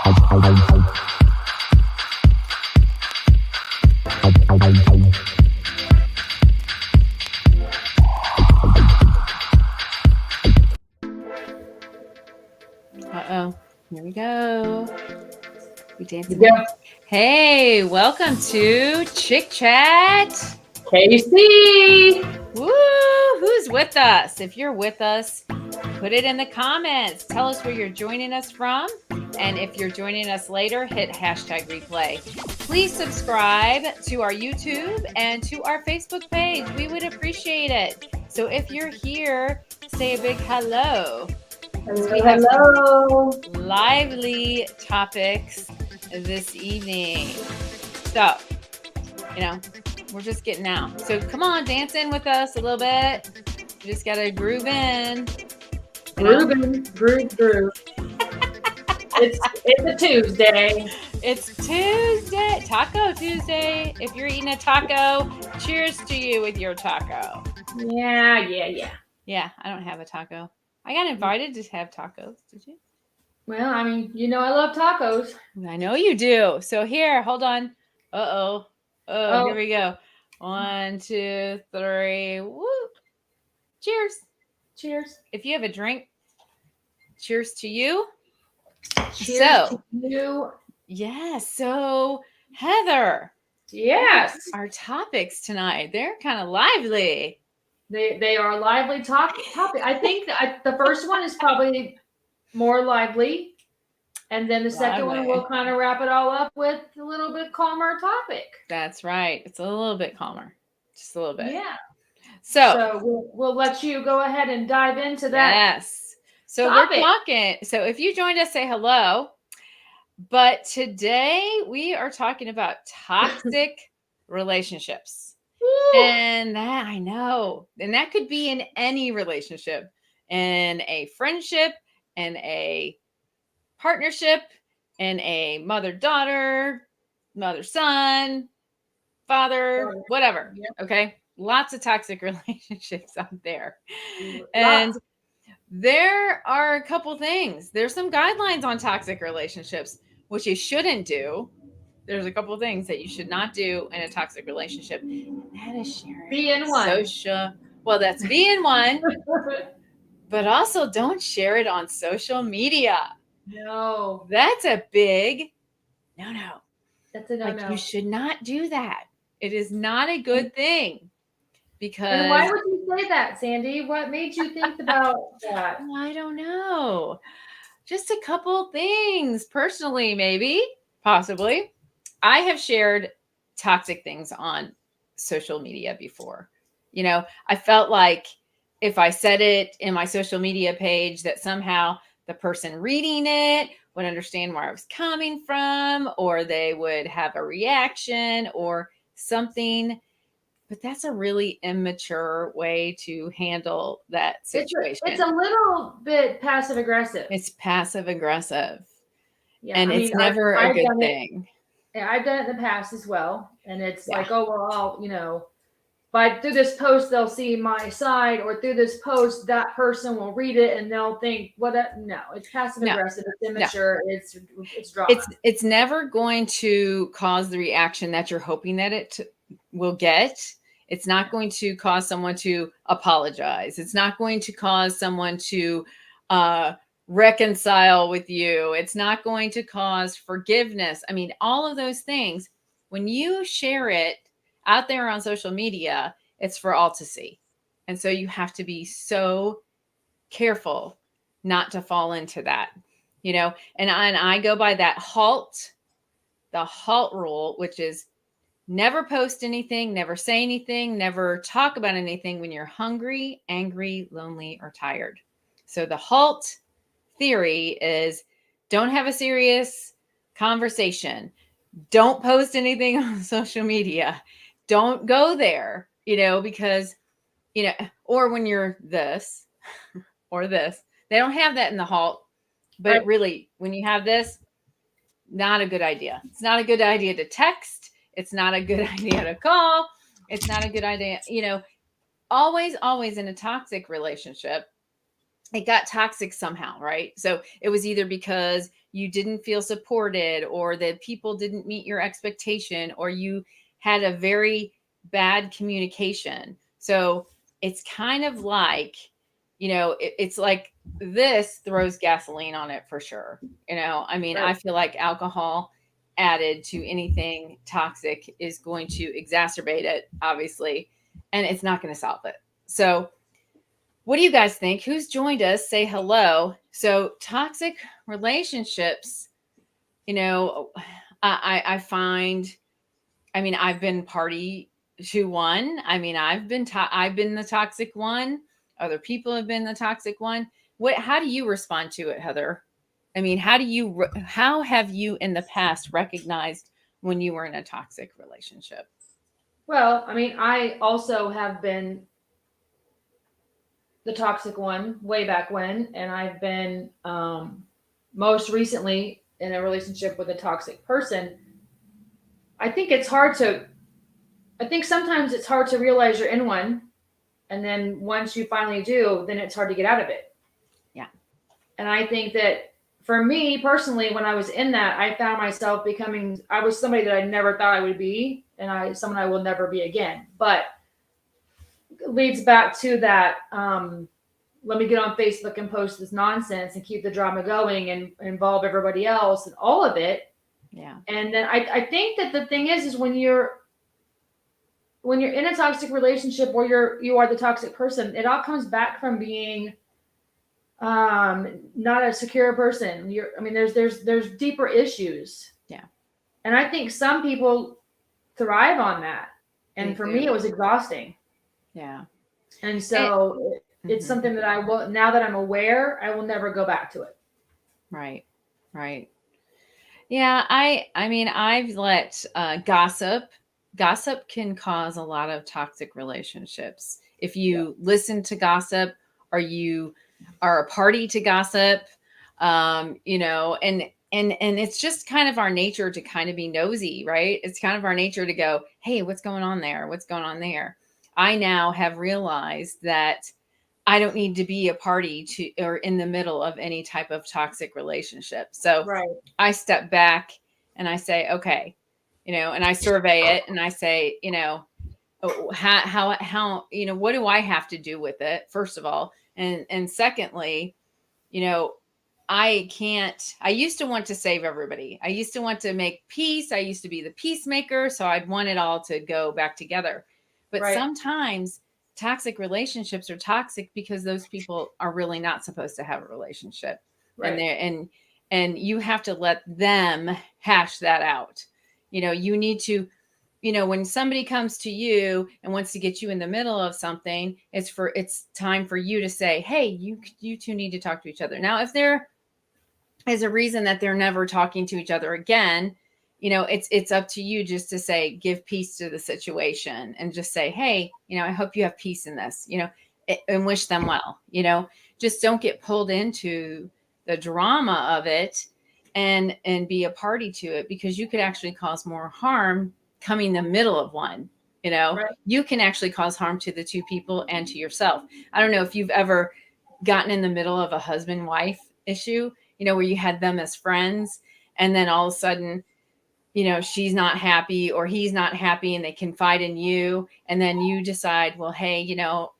Uh-oh. Here we go. We dancing. Yeah. Hey, welcome to Chick Chat. Casey. Woo! Who's with us? If you're with us, put it in the comments. Tell us where you're joining us from. And if you're joining us later, hit hashtag replay. Please subscribe to our YouTube and to our Facebook page. We would appreciate it. So if you're here, say a big hello. We have Hello. some lively topics this evening. So, we're just getting out. So come on, dance in with us a little bit. You just got to groove in. Groove. It's a Tuesday. It's Tuesday, Taco Tuesday. If you're eating a taco, cheers to you with your taco. Yeah. Yeah, I don't have a taco. I got invited to have tacos. Did you? Well, I mean, I love tacos. I know you do. So here, hold on. Oh, Oh. here we go. 1, 2, 3. Woo! Cheers. If you have a drink, cheers to you. Cheers to you. Yeah. So Heather. Yes. Our topics tonight, they're kind of lively. They are lively topic. I think that the first one is probably more lively. And then the second one, we'll kind of wrap it all up with a little bit calmer topic. That's right. It's a little bit calmer. Just a little bit. Yeah. So we'll let you go ahead and dive into that. Yes. So topic. We're talking. So if you joined us, say hello. But today we are talking about toxic relationships. And that, I know. And that could be in any relationship, in a friendship, in a partnership, in a mother-daughter, mother-son, father, whatever. Yep. Okay. Lots of toxic relationships out there. And there are a couple things. There's some guidelines on toxic relationships, which you shouldn't do. There's a couple of things that you should not do in a toxic relationship. And that is sharing being one. social. Well, that's being one. But also don't share it on social media. No. That's a big no. That's a no. You should not do that. It is not a good thing. Because and why would you say that, Sandy? What made you think about that? I don't know. Just a couple things. Personally, maybe, possibly. I have shared toxic things on social media before. I felt like if I said it in my social media page that somehow the person reading it would understand where I was coming from, or they would have a reaction or something. But that's a really immature way to handle that situation. It's a little bit passive aggressive. It's passive aggressive. Yeah, and it's never a good thing. Yeah, I've done it in the past as well. And it's like, oh, well, I'll, through this post, they'll see my side, or through this post, that person will read it and they'll think, no, it's passive aggressive. It's immature. No. It's drama. It's never going to cause the reaction that you're hoping that it will get. It's not going to cause someone to apologize. It's not going to cause someone to reconcile with you. It's not going to cause forgiveness. I mean, all of those things, when you share it out there on social media, it's for all to see. And so you have to be so careful not to fall into that, and I go by that the HALT rule, which is never post anything, never say anything, never talk about anything when you're hungry, angry, lonely, or tired. So the HALT theory is don't have a serious conversation. Don't post anything on social media. Don't go there, because, or when you're this or this, they don't have that in the HALT. But really, when you have this, not a good idea. It's not a good idea to text. It's not a good idea to call. It's not a good idea. Always in a toxic relationship, it got toxic somehow, right? So it was either because you didn't feel supported, or that people didn't meet your expectation, or you had a very bad communication. So it's kind of like, it's like this throws gasoline on it for sure. I mean, Right. I feel like alcohol added to anything toxic is going to exacerbate it, obviously, and it's not going to solve it. So what do you guys think? Who's joined us? Say hello. So, toxic relationships, you know, I find, I mean, I've been party to one. I mean, I've been the toxic one. Other people have been the toxic one. How do you respond to it, Heather? I mean, how have you in the past recognized when you were in a toxic relationship? Well, I mean, I also have been the toxic one way back when, and I've been most recently in a relationship with a toxic person. I think it's hard to. I think sometimes it's hard to realize you're in one, and then once you finally do, then it's hard to get out of it. Yeah. And I think that for me personally, when I was in that, I found myself becoming. I was somebody that I never thought I would be, and someone I will never be again. But it leads back to that. Let me get on Facebook and post this nonsense and keep the drama going and involve everybody else and all of it. Yeah. And then I think that the thing is when you're in a toxic relationship where you are the toxic person, it all comes back from being not a secure person. I mean, there's deeper issues. Yeah. And I think some people thrive on that. And for me, it was exhausting. Yeah. And so it's something that I will, now that I'm aware, I will never go back to it. Right. Right. Yeah, I mean, I've let gossip can cause a lot of toxic relationships. If you listen to gossip, or you are a party to gossip, and it's just kind of our nature to kind of be nosy, right? It's kind of our nature to go, hey, what's going on there? What's going on there? I now have realized that I don't need to be a party to or in the middle of any type of toxic relationship. So Right. I step back and I say, okay, and I survey it and I say, how, what do I have to do with it? First of all. And secondly, I used to want to save everybody. I used to want to make peace. I used to be the peacemaker. So I'd want it all to go back together. But Right. sometimes toxic relationships are toxic because those people are really not supposed to have a relationship. Right. And you have to let them hash that out. You need to, when somebody comes to you and wants to get you in the middle of something, it's time for you to say, hey, you two need to talk to each other. Now, if there is a reason that they're never talking to each other again, it's up to you just to say, give peace to the situation and just say, hey, I hope you have peace in this, and wish them well. Just don't get pulled into the drama of it and be a party to it, because you could actually cause more harm coming in the middle of one. Right. You can actually cause harm to the two people and to yourself. I don't know if you've ever gotten in the middle of a husband-wife issue, where you had them as friends, and then all of a sudden, she's not happy or he's not happy, and they confide in you. And then you decide, well, hey,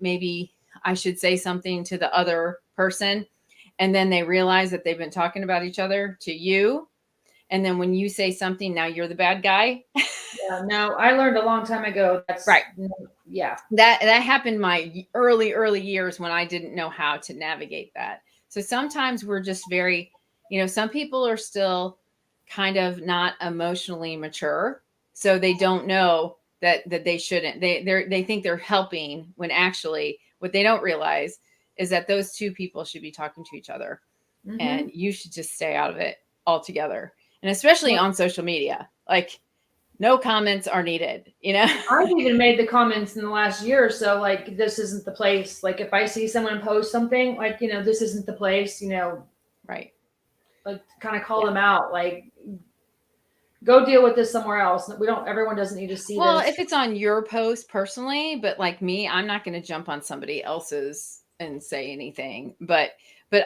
maybe I should say something to the other person. And then they realize that they've been talking about each other to you. And then when you say something, now you're the bad guy. Yeah, no, I learned a long time ago. That's right. Yeah. That happened my early years when I didn't know how to navigate that. So sometimes we're just very, some people are still kind of not emotionally mature. So they don't know that they shouldn't. They think they're helping, when actually what they don't realize is that those two people should be talking to each other. Mm-hmm. And you should just stay out of it altogether. And especially on social media, like no comments are needed, I've even made the comments in the last year or so, like, this isn't the place. Like, if I see someone post something, like, this isn't the place, right. Like, kind of call them out, like, go deal with this somewhere else. Everyone doesn't need to see well, this. If it's on your post personally, but like me, I'm not going to jump on somebody else's and say anything. But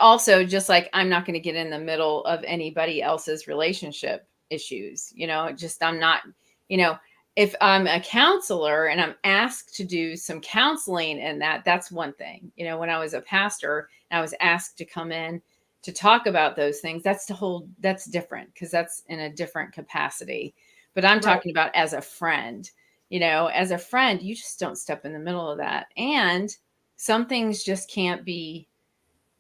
also, just like, I'm not going to get in the middle of anybody else's relationship issues, just, I'm not, you know, if I'm a counselor and I'm asked to do some counseling, and that's one thing. When I was a pastor and I was asked to come in to talk about those things, that's different, because that's in a different capacity. But I'm talking about as a friend, as a friend, you just don't step in the middle of that. And some things just can't be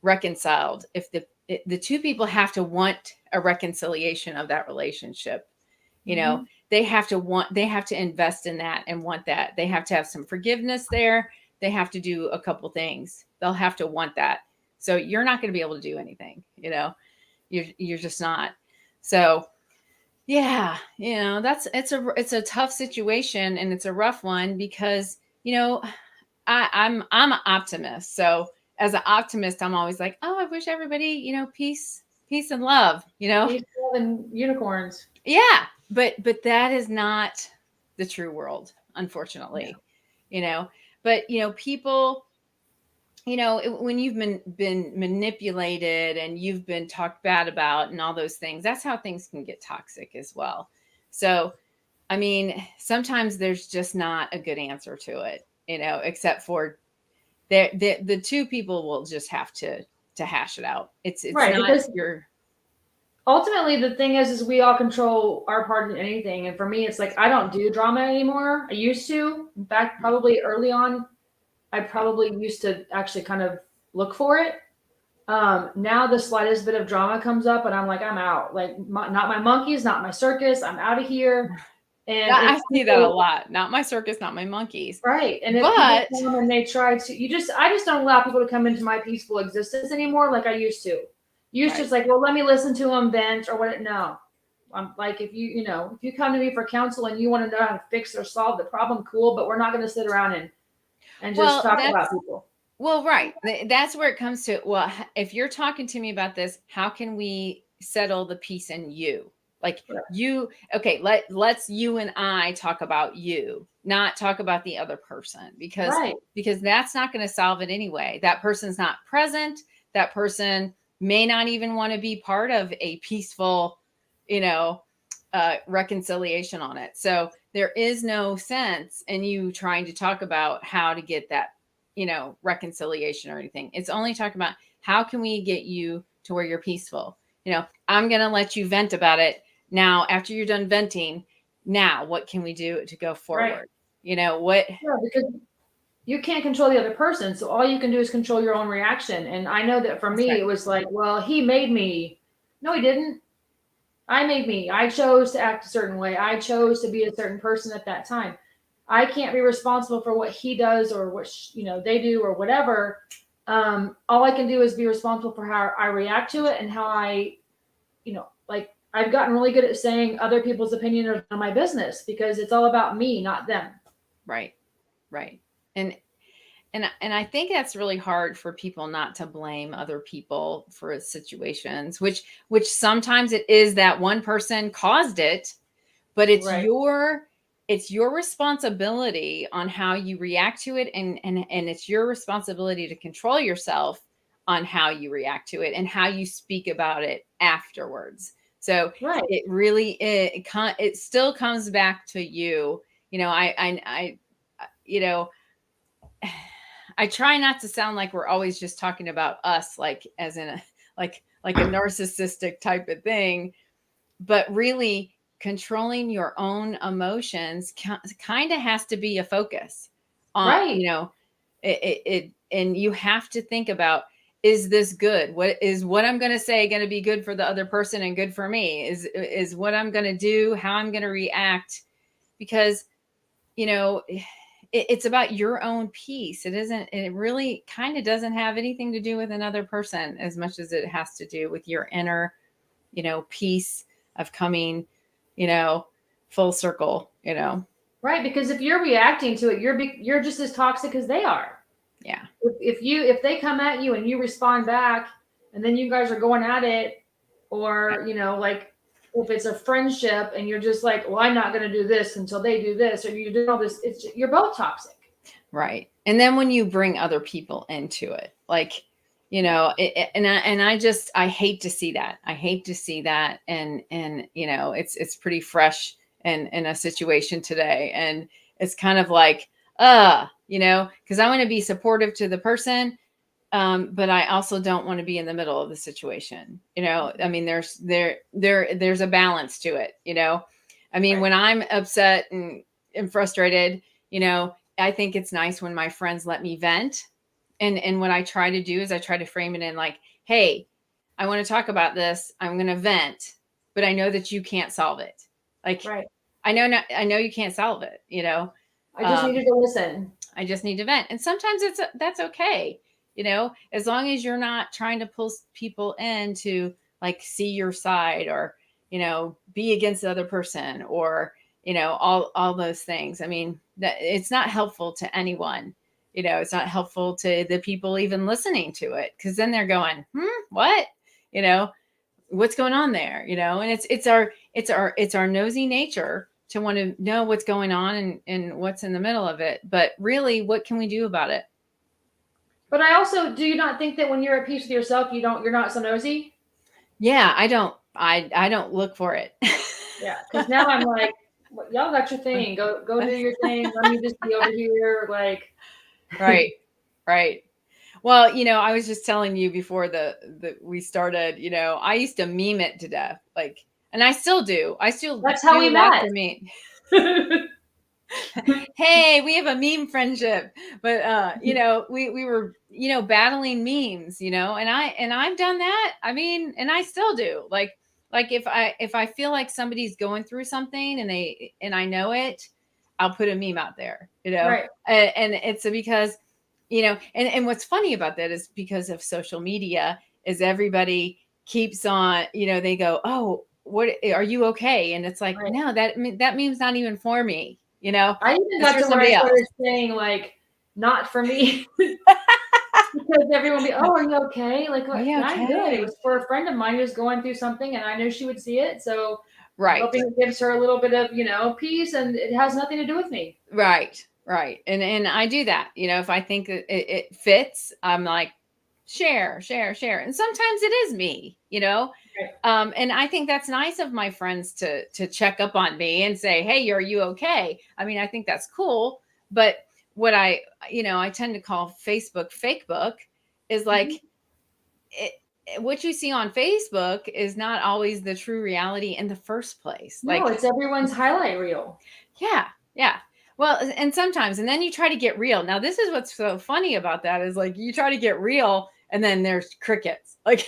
reconciled if the two people have to want a reconciliation of that relationship. They have to invest in that and want that. They have to have some forgiveness there. They have to do a couple things. They'll have to want that. So you're not going to be able to do anything, you're just not. So yeah, it's a tough situation, and it's a rough one, because, I'm an optimist. So as an optimist, I'm always like, oh, I wish everybody, peace and love, Peace, love, and unicorns. Yeah, but that is not the true world, unfortunately. But people, when you've been manipulated and you've been talked bad about and all those things, that's how things can get toxic as well. So, I mean, sometimes there's just not a good answer to it, except for the two people will just have to hash it out. It's right, not because your. Ultimately, the thing is we all control our part in anything. And for me, it's like, I don't do drama anymore. I used to. In fact, probably early on, I probably used to actually kind of look for it. Now the slightest bit of drama comes up and I'm like, I'm out. Like, not my monkeys, not my circus. I'm out of here. And I see that a lot. Not my circus, not my monkeys. Right. And if people come and they try to, I just don't allow people to come into my peaceful existence anymore like I used to. Just like, well, let me listen to them vent or what. No, I'm like, if you come to me for counsel and you want to know how to fix or solve the problem, cool. But we're not going to sit around and just talk about people. Well, right. That's where it comes to. Well, if you're talking to me about this, how can we settle the peace in you? Like okay, let's you and I talk about you, not talk about the other person, because that's not going to solve it anyway. That person's not present. That person may not even want to be part of a peaceful, reconciliation on it. So there is no sense in you trying to talk about how to get that, reconciliation or anything. It's only talking about how can we get you to where you're peaceful. I'm going to let you vent about it. Now, after you're done venting, now what can we do to go forward? What? Yeah, because you can't control the other person. So all you can do is control your own reaction. And I know that for me, it was like, well, he made me. No, he didn't. I made me. I chose to act a certain way. I chose to be a certain person at that time. I can't be responsible for what he does or what, they do or whatever. All I can do is be responsible for how I react to it and how I, like, I've gotten really good at saying other people's opinion are none of my business, because it's all about me, not them. Right. And I think that's really hard for people not to blame other people for situations, which sometimes it is that one person caused it, but it's your responsibility on how you react to it, and it's your responsibility to control yourself on how you react to it and how you speak about it afterwards. So it really it still comes back to you. I try not to sound like we're always just talking about us, like as in like a narcissistic type of thing, but really controlling your own emotions kind of has to be a focus on, and you have to think about, is this good? What I'm going to say going to be good for the other person and good for me? Is what I'm going to do, how I'm going to react? Because, it's about your own peace. It really kind of doesn't have anything to do with another person as much as it has to do with your inner, peace of coming, full circle, Right. Because if you're reacting to it, you're just as toxic as they are. Yeah. If they come at you and you respond back and then you guys are going at it, or, like, if it's a friendship and you're just like, well, I'm not going to do this until they do this, or you do all this, you're both toxic. Right. And then when you bring other people into it, like, I hate to see that. I hate to see that. And, it's pretty fresh in a situation today. And it's kind of like, because I want to be supportive to the person. But I also don't want to be in the middle of the situation. I mean, there's a balance to it. I mean, Right. when I'm upset and frustrated, I think it's nice when my friends let me vent. And what I try to do is I try to frame it in like, hey, I want to talk about this. I'm going to vent, but I know that you can't solve it. Like, Right. I know you can't solve it. I just needed to listen. I just need to vent. And sometimes that's okay. As long as you're not trying to pull people in to like see your side or, be against the other person or, all those things. I mean, that it's not helpful to anyone. It's not helpful to the people even listening to it. Cause then they're going, what, what's going on there, and it's our nosy nature to want to know what's going on and what's in the middle of it. But really, what can we do about it? But I also, do you not think that when you're at peace with yourself, you're not so nosy? Yeah, I don't look for it. Yeah, because now I'm like, y'all got your thing. Go do your thing. Let me just be over here. Like, Right. Right. Well, I was just telling you before the we started, I used to meme it to death. Like, and I still do. I still that's how do we lots met. of meme. Hey, we have a meme friendship. But we were, battling memes, and I've done that. I mean, and I still do. Like if I feel like somebody's going through something and I know it, I'll put a meme out there, Right. and it's because, and what's funny about that is because of social media is everybody keeps on, they go, oh, what, are you okay? And it's like, Right. no, that meme's not even for me. I even It's got for to where I somebody else. started saying like, not for me. Because everyone be, oh, are you okay? Like, Are you I'm good. It okay? was for a friend of mine who's going through something, and I knew she would see it. So I'm Right. hoping it gives her a little bit of, peace, and it has nothing to do with me. Right. Right. And I do that. If I think it fits, I'm like, share, share, share. And sometimes it is me, Right. and I think that's nice of my friends to check up on me and say, hey, are you okay? I mean, I think that's cool. But what I tend to call Facebook fake book is like, it, what you see on Facebook is not always the true reality in the first place. No, Like, it's everyone's highlight reel. yeah, yeah. Well, and sometimes, and then you try to get real. Now, this is what's so funny about that is like you try to get real, and then there's crickets. Like,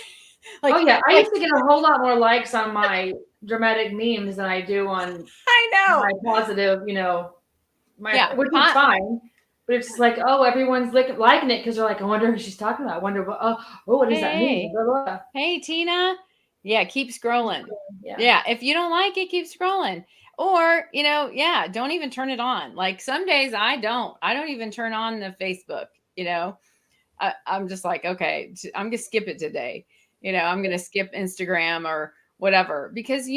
Oh yeah, I like used to get a whole lot more likes on my dramatic memes than I do on I my know. positive, Yeah, which is fine. But it's just like, oh, everyone's liking it because they're like, I wonder who she's talking about. I wonder what, what does that mean? hey, Blah, blah, blah. hey, Tina. Yeah, keep scrolling. Yeah. Yeah, if you don't like it, keep scrolling. Or, yeah, don't even turn it on. Like some days I don't even turn on the Facebook, I'm just like, okay, I'm gonna skip it today. I'm gonna skip Instagram or whatever because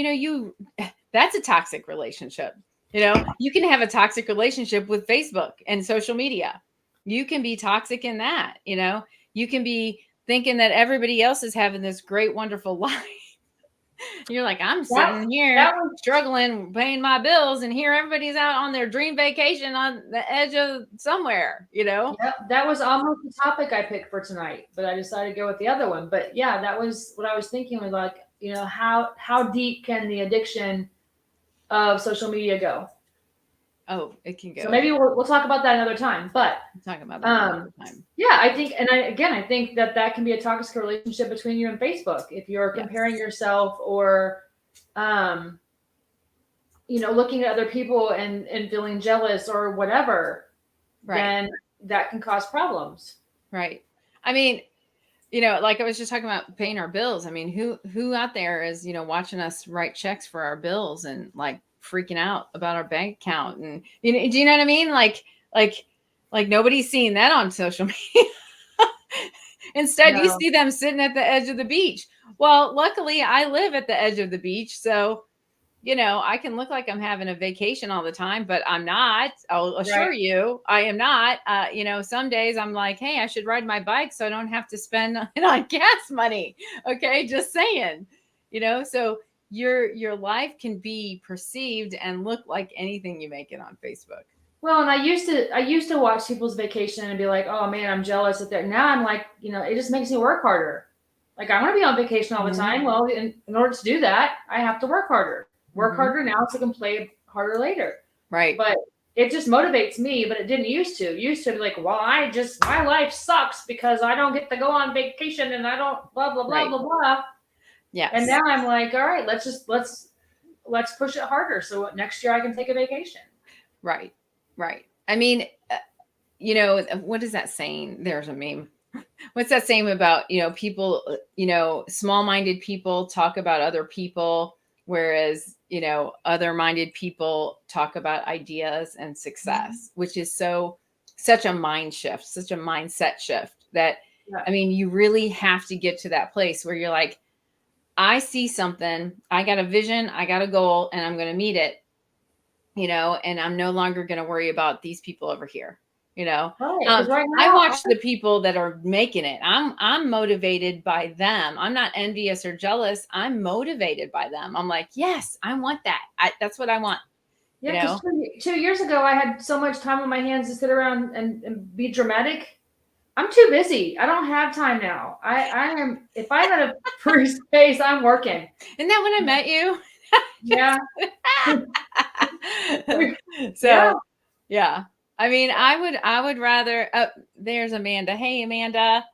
that's a toxic relationship. You can have a toxic relationship with Facebook and social media. You can be toxic in that. You can be thinking that everybody else is having this great, wonderful life. You're like, I'm That sitting here that was struggling, paying my bills, and here everybody's out on their dream vacation on the edge of somewhere. that was almost the topic I picked for tonight, but I decided to go with the other one. But yeah, that was what I was thinking was like, how deep can the addiction of social media go? Oh, it can So go. maybe we'll talk about that another time. But I'm talking about that another time. yeah, I think, and I think that can be a toxic relationship between you and Facebook if you're comparing Yes. yourself or, looking at other people and feeling jealous or whatever. Right. Then that can cause problems. Right. I mean, like I was just talking about paying our bills. I mean, who out there is, watching us write checks for our bills and like freaking out about our bank account and do you know what I mean? Like nobody's seeing that on social media. Instead, you No. see them sitting at the edge of the beach. Well, luckily I live at the edge of the beach, so I can look like I'm having a vacation all the time, but I'm not. I'll assure Right. you, I am not. Some days I'm like, hey, I should ride my bike so I don't have to spend on gas money. Okay, just saying. So your life can be perceived and look like anything you make it on Facebook. Well, and I used to watch people's vacation and be like, oh man, I'm jealous that they're now I'm like, it just makes me work harder. Like I want to be on vacation all the time. Well, in order to do that, I have to work harder. Work harder now so I can play harder later. Right. But it just motivates me, but it didn't used to. It used to be like, well, my life sucks because I don't get to go on vacation and I don't blah blah blah Right. blah blah. Yes. And now I'm like, all right, let's push it harder so next year I can take a vacation. Right. Right. I mean, what is that saying? There's a meme. What's that saying about, people, small-minded people talk about other people, whereas, other-minded people talk about ideas and success, which is such a mind shift, such a mindset shift that, Yeah. I mean, you really have to get to that place where you're like, I see something, I got a vision, I got a goal, and I'm going to meet it, and I'm no longer going to worry about these people over here. Right, 'cause right I now, watch the people that are making it. I'm motivated by them. I'm not envious or jealous. I'm motivated by them. I'm like, yes, I want that. That's what I want. yeah, because 2 years ago I had so much time on my hands to sit around and be dramatic. I'm too busy. I don't have time now. I am. If I'm at a free space, I'm working. Isn't that when I met you? Yeah. So, yeah. I mean, I would rather. There's Amanda. Hey, Amanda.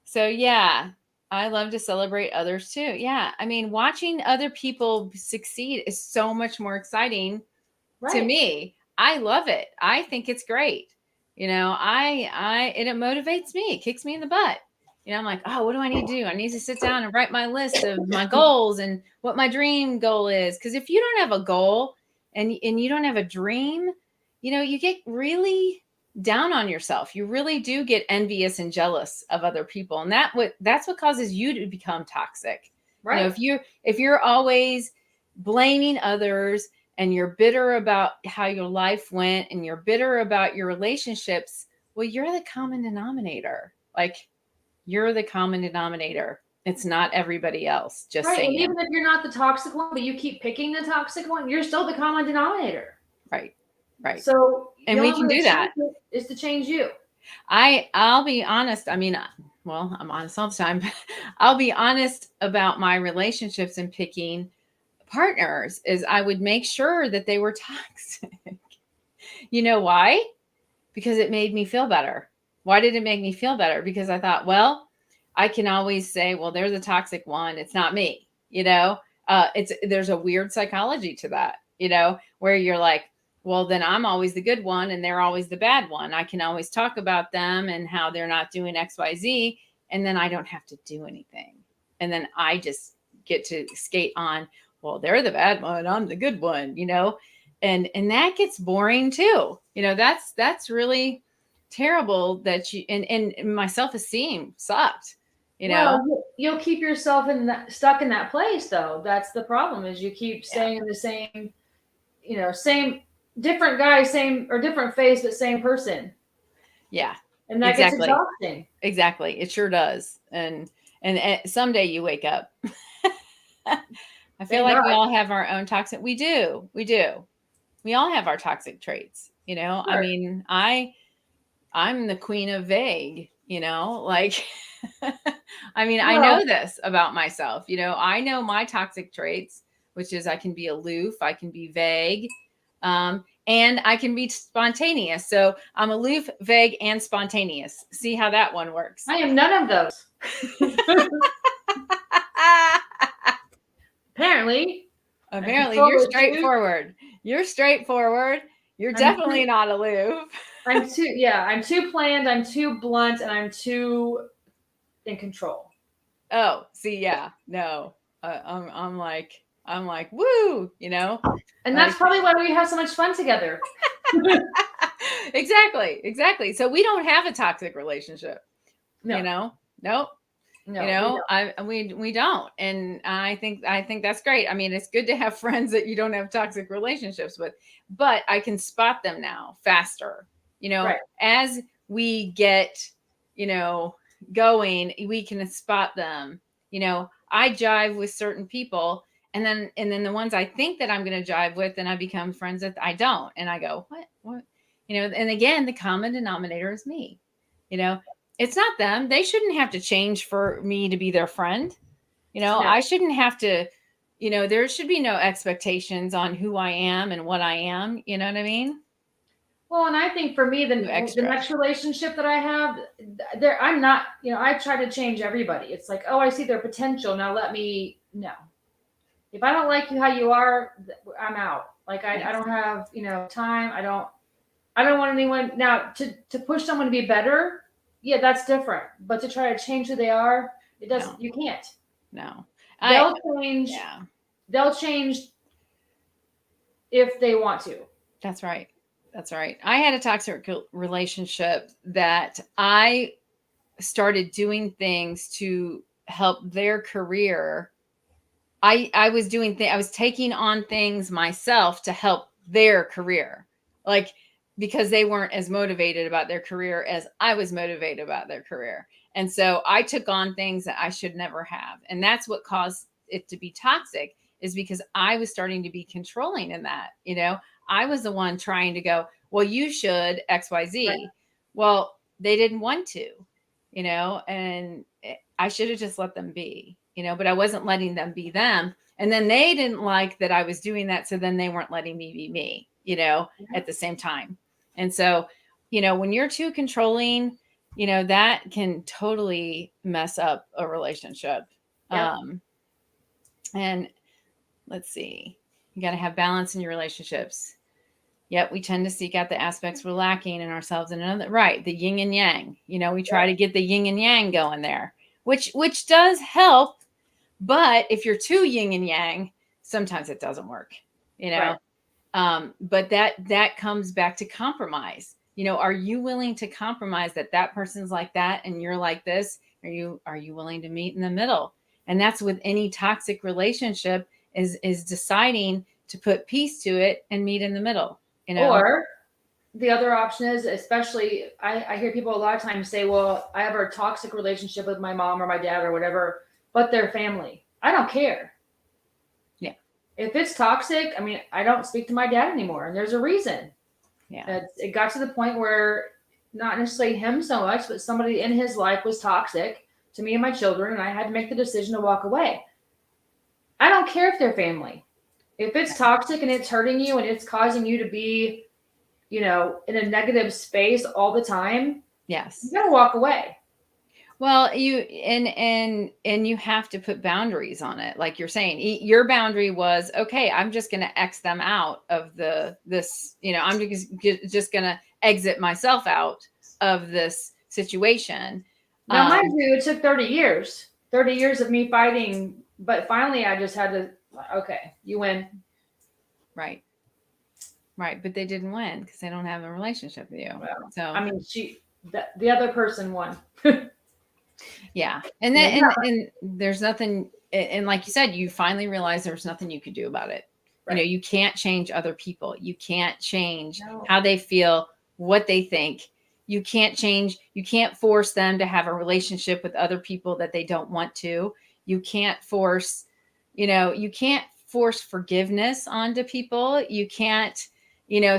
So yeah, I love to celebrate others too. Yeah, I mean, watching other people succeed is so much more exciting to Right. me. I love it. I think it's great. It motivates me. It kicks me in the butt. I'm like, oh, what do I need to do? I need to sit down and write my list of my goals and what my dream goal is. Because if you don't have a goal and you don't have a dream, you get really down on yourself. You really do get envious and jealous of other people, and that's what causes you to become toxic. Right. If you're always blaming others and you're bitter about how your life went and you're bitter about your relationships, well, you're the common denominator. Like, you're the common denominator. It's not everybody else. Just right. saying. And even if you're not the toxic one, but you keep picking the toxic one, you're still the common denominator. Right. Right. So, and we can do that. Is to change you. I'll be honest. I mean, well, I'm honest all the time. I'll be honest about my relationships and picking partners is I would make sure that they were toxic. You know why? Because it made me feel better. Why did it make me feel better? Because I thought, well, I can always say, well, there's a toxic one. It's not me. There's a weird psychology to that, where you're like, well, then I'm always the good one and they're always the bad one. I can always talk about them and how they're not doing X, Y, Z. And then I don't have to do anything. And then I just get to skate on, well, they're the bad one, I'm the good one, and that gets boring too. That's really terrible that and my self-esteem sucked, Well, you'll keep yourself stuck in that place though. That's the problem is you keep staying in the same, same different guy, same or different face, but same person. Yeah. And that gets exhausting. Exactly. It sure does. And someday you wake up. I feel like we all have our own toxic. We do. We all have our toxic traits, Sure. I mean, I'm the queen of vague, like, I mean, I know this about myself, I know my toxic traits, which is I can be aloof, I can be vague, and I can be spontaneous. So I'm aloof, vague, and spontaneous. See how that one works. I am none of those. Apparently, you're straightforward. You're straightforward. You're definitely not aloof. I'm too planned. I'm too blunt, and I'm too in control. Oh, see, yeah, no, I'm like, woo, and that's probably why we have so much fun together. Exactly. So we don't have a toxic relationship. No. Nope. No, You we know, don't. we don't. And I think that's great. I mean, it's good to have friends that you don't have toxic relationships with, but I can spot them now faster. You know, Right. as we get, you know, going, we can spot them. You know, I jive with certain people, and then the ones I think that I'm going to jive with, and I become friends with, I don't. And I go, what? You know, and again, the common denominator is me. You know, it's not them. They shouldn't have to change for me to be their friend. You know, No. I shouldn't have to, you know, there should be no expectations on who I am and what I am. You know what I mean? Well, and I think for me, Too the extra. next relationship that I have, there, I'm not, I try to change everybody. It's like, oh, I see their potential. Now let me, no. If I don't like you how you are, I'm out. Like I Yes. don't have, time. I don't want anyone now to push someone to be better. Yeah, that's different. But to try to change who they are, it doesn't. No, You can't. no. I, They'll change. yeah, They'll change if they want to. that's right. That's right. I had a toxic relationship that I started doing things to help their career. I was doing I was taking on things myself to help their career. Like, because they weren't as motivated about their career as I was motivated about their career. And so I took on things that I should never have. And that's what caused it to be toxic, is because I was starting to be controlling in that, you know. I was the one trying to go, well, you should Right. XYZ. Well, they didn't want to, you know, and I should have just let them be, you know, but I wasn't letting them be them. And then they didn't like that I was doing that. So then they weren't letting me be me, you know, at the same time. And so, you know, when you're too controlling, you know, that can totally mess up a relationship. Yep. And let's see, you got to have balance in your relationships. Yet we tend to seek out the aspects we're lacking in ourselves and another. Right, the yin and yang. You know, we try Yep. to get the yin and yang going there, which does help. But if you're too yin and yang, sometimes it doesn't work. You Right. know, but that comes back to compromise. You know, are you willing to compromise that person's like that and you're like this? Are you willing to meet in the middle? And that's with any toxic relationship, is deciding to put peace to it and meet in the middle. You know, Or the other option is, especially, I hear people a lot of times say, well, I have a toxic relationship with my mom or my dad or whatever, but they're family. I don't care. Yeah. If it's toxic, I mean, I don't speak to my dad anymore, and there's a reason. Yeah. It got to the point where not necessarily him so much, but somebody in his life was toxic to me and my children, and I had to make the decision to walk away. I don't care if they're family. If it's toxic and it's hurting you and it's causing you to be, in a negative space all the time, you Yes. gotta walk away. Well, and you have to put boundaries on it. Like you're saying, your boundary was, okay, I'm just going to X them out of this, you know, I'm just going to exit myself out of this situation. Now, mind you, it took 30 years, 30 years of me fighting, but finally I just had to, okay, you win. Right. Right. But they didn't win because they don't have a relationship with you. Well, So, I mean, the other person won. yeah. And then, and there's nothing, and like you said, you finally realized there's nothing you could do about it. Right. You know, you can't change other people. You can't change No. how they feel, what they think. You can't force them to have a relationship with other people that they don't want to. You can't force, you can't force forgiveness onto people. You can't,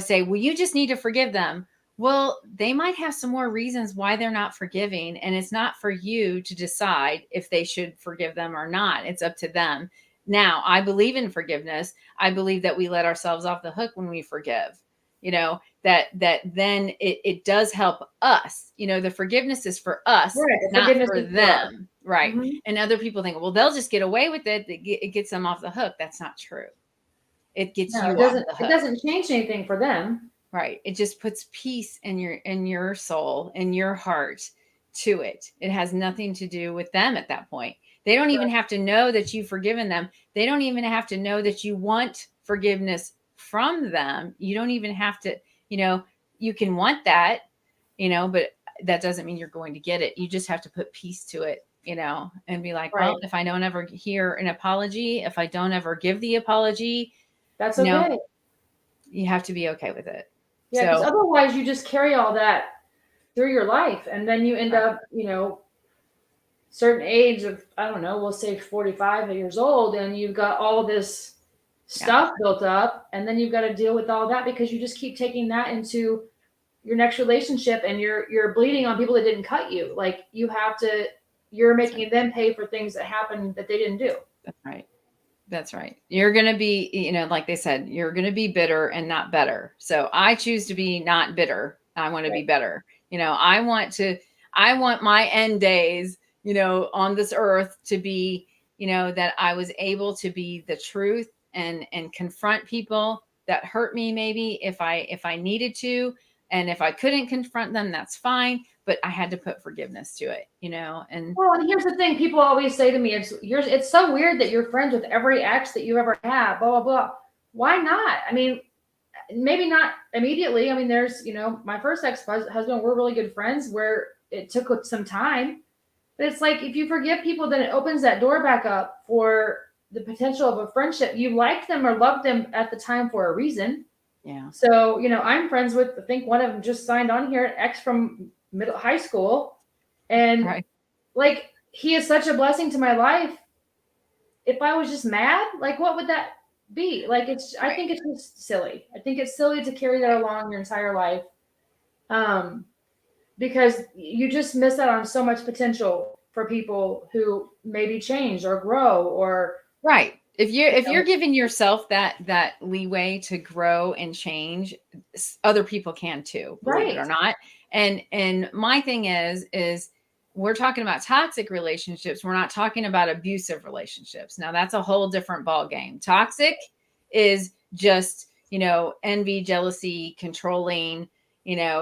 say, well, you just need to forgive them. Well, they might have some more reasons why they're not forgiving, and it's not for you to decide if they should forgive them or not. It's up to them. Now, I believe in forgiveness. I believe that we let ourselves off the hook when we forgive. That then it does help us. The forgiveness is for us, Right. The not forgiveness for is for us. them. Right. Mhm. And other people think, well, they'll just get away with it. It gets them off the hook. That's not true. It gets No, you off the it hook. doesn't change anything for them. Right. It just puts peace in your soul, in your heart to it. It has nothing to do with them at that point. They don't even have to know that you've forgiven them. They don't even have to know that you want forgiveness from them. You don't even have to, you can want that, but that doesn't mean you're going to get it. You just have to put peace to it and be like, Right. well, if I don't ever hear an apology, if I don't ever give the apology, That's you know, okay. you have to be okay with it. Yeah, because So, otherwise you just carry all that through your life, and then you end right. up, certain age of, I don't know, we'll say 45 years old, and you've got all this Yeah. stuff built up, and then you've got to deal with all that because you just keep taking that into your next relationship, and you're bleeding on people that didn't cut you. Like you're That's right. making them pay for things that happened that they didn't do. That's right. That's right. You're going to be, like they said, you're going to be bitter and not better. So I choose to be not bitter. I want to be Right. better. I want my end days, on this earth to be, that I was able to be the truth and confront people that hurt me, maybe if I needed to. And if I couldn't confront them, that's fine. But I had to put forgiveness to it, and Well, and here's the thing: people always say to me, It's so weird that you're friends with every ex that you ever had." Blah blah blah. Why not? I mean, maybe not immediately. I mean, there's my first ex-husband. We're really good friends. Where it took some time, but it's like if you forgive people, then it opens that door back up for the potential of a friendship. You liked them or loved them at the time for a reason. yeah. So I'm friends with. I think one of them just signed on here, an ex from high school, and Right. like he is such a blessing to my life. If I was just mad, like what would that be? Like I think it's just silly. I think it's silly to carry that along your entire life. Because you just miss out on so much potential for people who maybe change or grow or Right. If you're giving yourself that leeway to grow and change, other people can too, believe it right. or not. And my thing is we're talking about toxic relationships. We're not talking about abusive relationships. Now that's a whole different ball game. Toxic is just, envy, jealousy, controlling,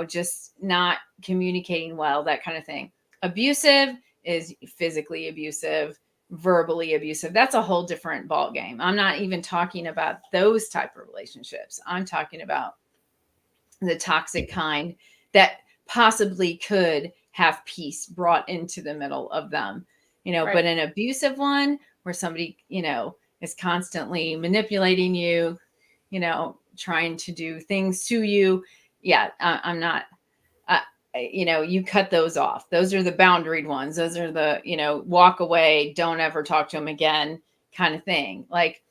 just not communicating well, that kind of thing. Abusive is physically abusive, verbally abusive. That's a whole different ball game. I'm not even talking about those type of relationships. I'm talking about the toxic kind that possibly could have peace brought into the middle of them, Right. but an abusive one where somebody, is constantly manipulating you, trying to do things to you. Yeah, I'm not, you cut those off. Those are the boundaried ones. Those are the, walk away, don't ever talk to them again kind of thing. Like,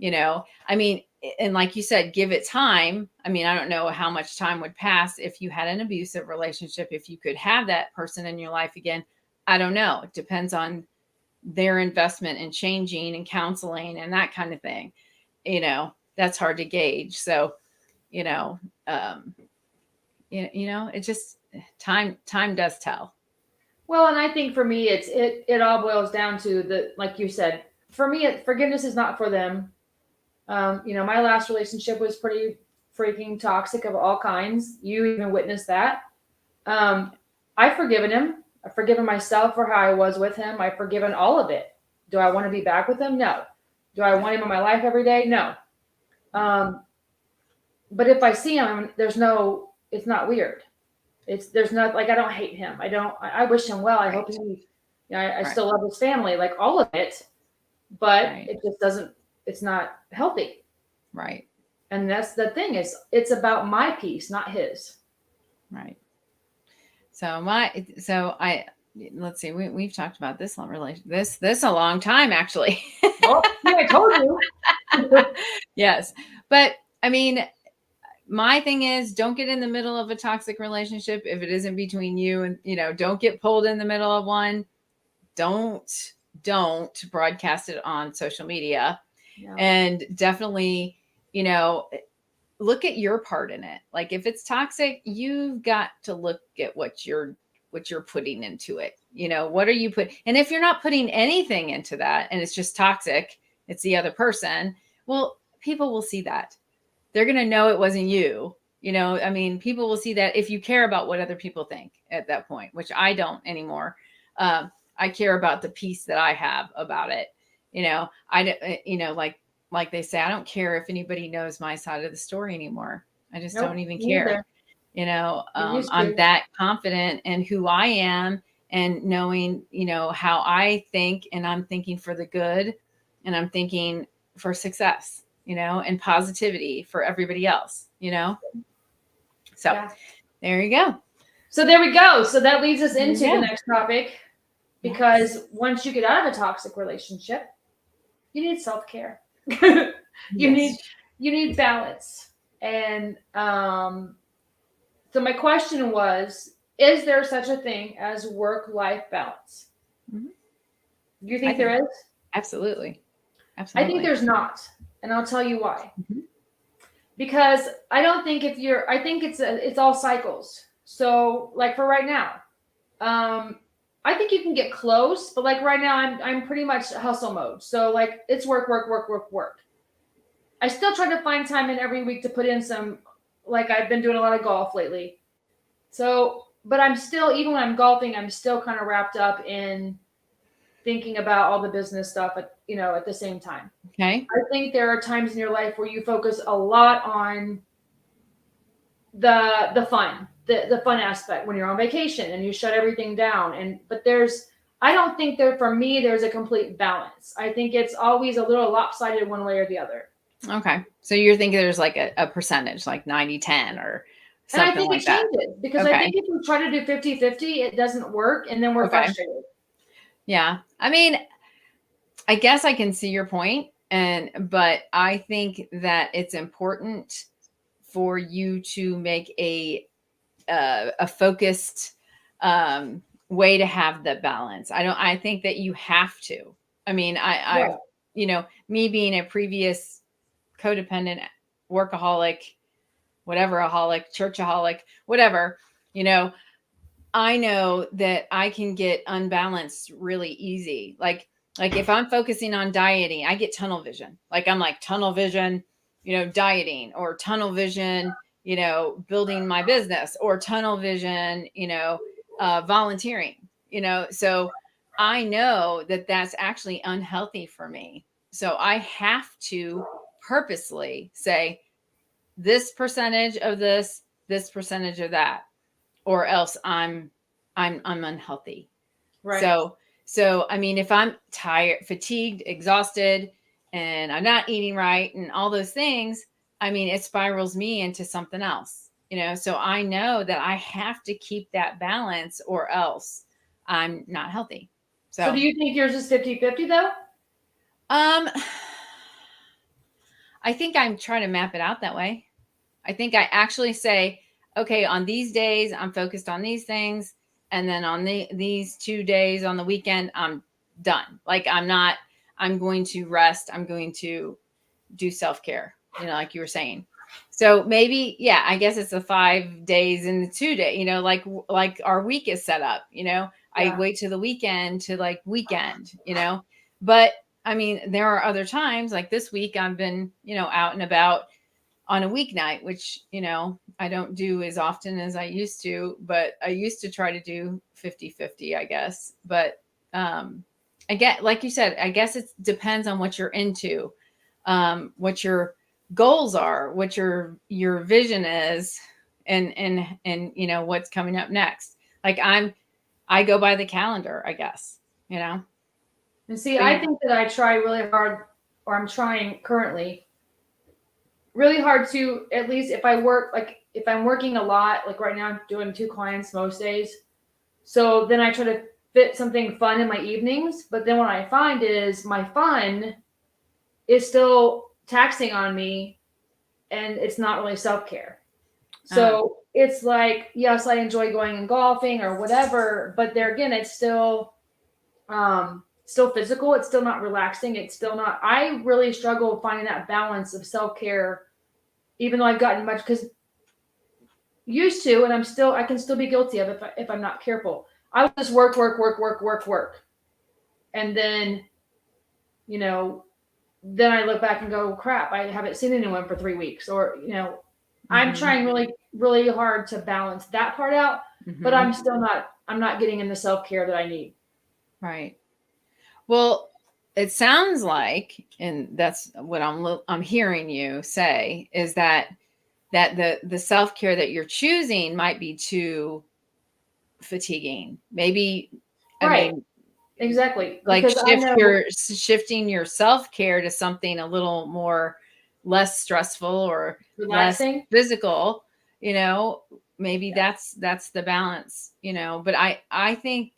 I mean, and like you said, give it time. I mean, I don't know how much time would pass if you had an abusive relationship, if you could have that person in your life again. I don't know. It depends on their investment in changing and counseling and that kind of thing. That's hard to gauge. So, um, it just time does tell. Well, and I think for me, it all boils down to like you said, for me, forgiveness is not for them. My last relationship was pretty freaking toxic of all kinds. You even witnessed that. I've forgiven him. I've forgiven myself for how I was with him. I've forgiven all of it. Do I want to be back with him? No. Do I want him in my life every day? No. But if I see him, it's not weird. There's not like I don't hate him. I wish him well. I hope he, I still love his family, like all of it, but it just doesn't, it's not healthy. Right. And that's the thing it's about my peace, not his. Right. So let's see, we've talked about this this a long time, actually. Oh, yeah, I told you. Yes. But I mean, my thing is don't get in the middle of a toxic relationship if it isn't between you and, don't get pulled in the middle of one. Don't broadcast it on social media. No. And definitely, look at your part in it. Like if it's toxic, you've got to look at what you're putting into it. What are you putting? And if you're not putting anything into that and it's just toxic, it's the other person. Well, people will see that. They're going to know it wasn't you. I mean, people will see that if you care about what other people think at that point, which I don't anymore. I care about the peace that I have about it. Like they say, I don't care if anybody knows my side of the story anymore. I just don't even care. I'm that confident in who I am and knowing, how I think, and I'm thinking for the good, and I'm thinking for success, and positivity for everybody else, So Yeah. there you go. So there we go. So that leads us into Yeah. the next topic, because once you get out of a toxic relationship, you need self-care. you Yes. need balance. And so my question was, is there such a thing as work-life balance? Mhm. Do you think there is? Absolutely. I Absolutely. think there's not, and I'll tell you why. Mhm. Because I don't think I think it's all cycles. So like for right now, I think you can get close, but like right now I'm pretty much hustle mode. So like it's work, work, work, work, work. I still try to find time in every week to put in some, like I've been doing a lot of golf lately. So, but I'm still, even when I'm golfing, I'm still kind of wrapped up in thinking about all the business stuff at the same time. Okay. I think there are times in your life where you focus a lot on the fun, the fun aspect when you're on vacation and you shut everything down. But I don't think for me there's a complete balance. I think it's always a little lopsided one way or the other. Okay. So you're thinking there's like a percentage, like 90-10 or And I something think like it that. changes, because I think if you try to do 50-50, it doesn't work, and then we're frustrated. Yeah. I mean, I guess I can see your point, but I think that it's important for you to make a focused way to have the balance. I think that you have to. I mean, Right. Me being a previous codependent, workaholic, whatever-aholic, churchaholic, whatever, I know that I can get unbalanced really easy. Like if I'm focusing on dieting, I get tunnel vision. Like I'm like tunnel vision, dieting, or tunnel vision, building my business, or tunnel vision, volunteering, so I know that that's actually unhealthy for me. So I have to purposely say this percentage of this percentage of that, or else I'm unhealthy. Right. So I mean, if I'm tired, fatigued, exhausted, and I'm not eating right and all those things, I mean, it spirals me into something else, so I know that I have to keep that balance or else I'm not healthy. So do you think yours is 50-50 though? I think I'm trying to map it out that way. I think I actually say, okay, on these days, I'm focused on these things. And then on these 2 days on the weekend, I'm done. Like I'm going to rest. I'm going to do self-care, like you were saying. So maybe, yeah, I guess it's the 5 days and the 2 day, like our week is set up, I wait till the weekend to like weekend, but I mean, there are other times like this week I've been, out and about on a weeknight, which, I don't do as often as I used to, but I used to try to do 50-50, I guess. But again, like you said, I guess it depends on what you're into, what your goals are, what your vision is, and what's coming up next. Like I go by the calendar, I guess, And see, I think that I try really hard, or I'm trying currently really hard to, at least if I'm working a lot, like right now I'm doing 2 clients most days. So then I try to fit something fun in my evenings. But then what I find is my fun is still taxing on me, and it's not really self-care. So it's like, yes, I enjoy going and golfing or whatever, but there again, it's still physical. It's still not relaxing. It's still not, I really struggle finding that balance of self-care, even though I've gotten much, because used to, and I can still be guilty of it if I'm not careful. I would just work, work, work, work, work, work. And then, then I look back and go, crap, I haven't seen anyone for 3 weeks, or, I'm trying really, really hard to balance that part out, but I'm not getting in the self-care that I need. Right. Well, it sounds like, and that's what I'm hearing you say, is that the self-care that you're choosing might be too fatiguing. Maybe, I Right. mean, Exactly. like Because I know, shifting your self-care to something a little more less stressful or less relaxing. physical, maybe Yeah. that's the balance, but I think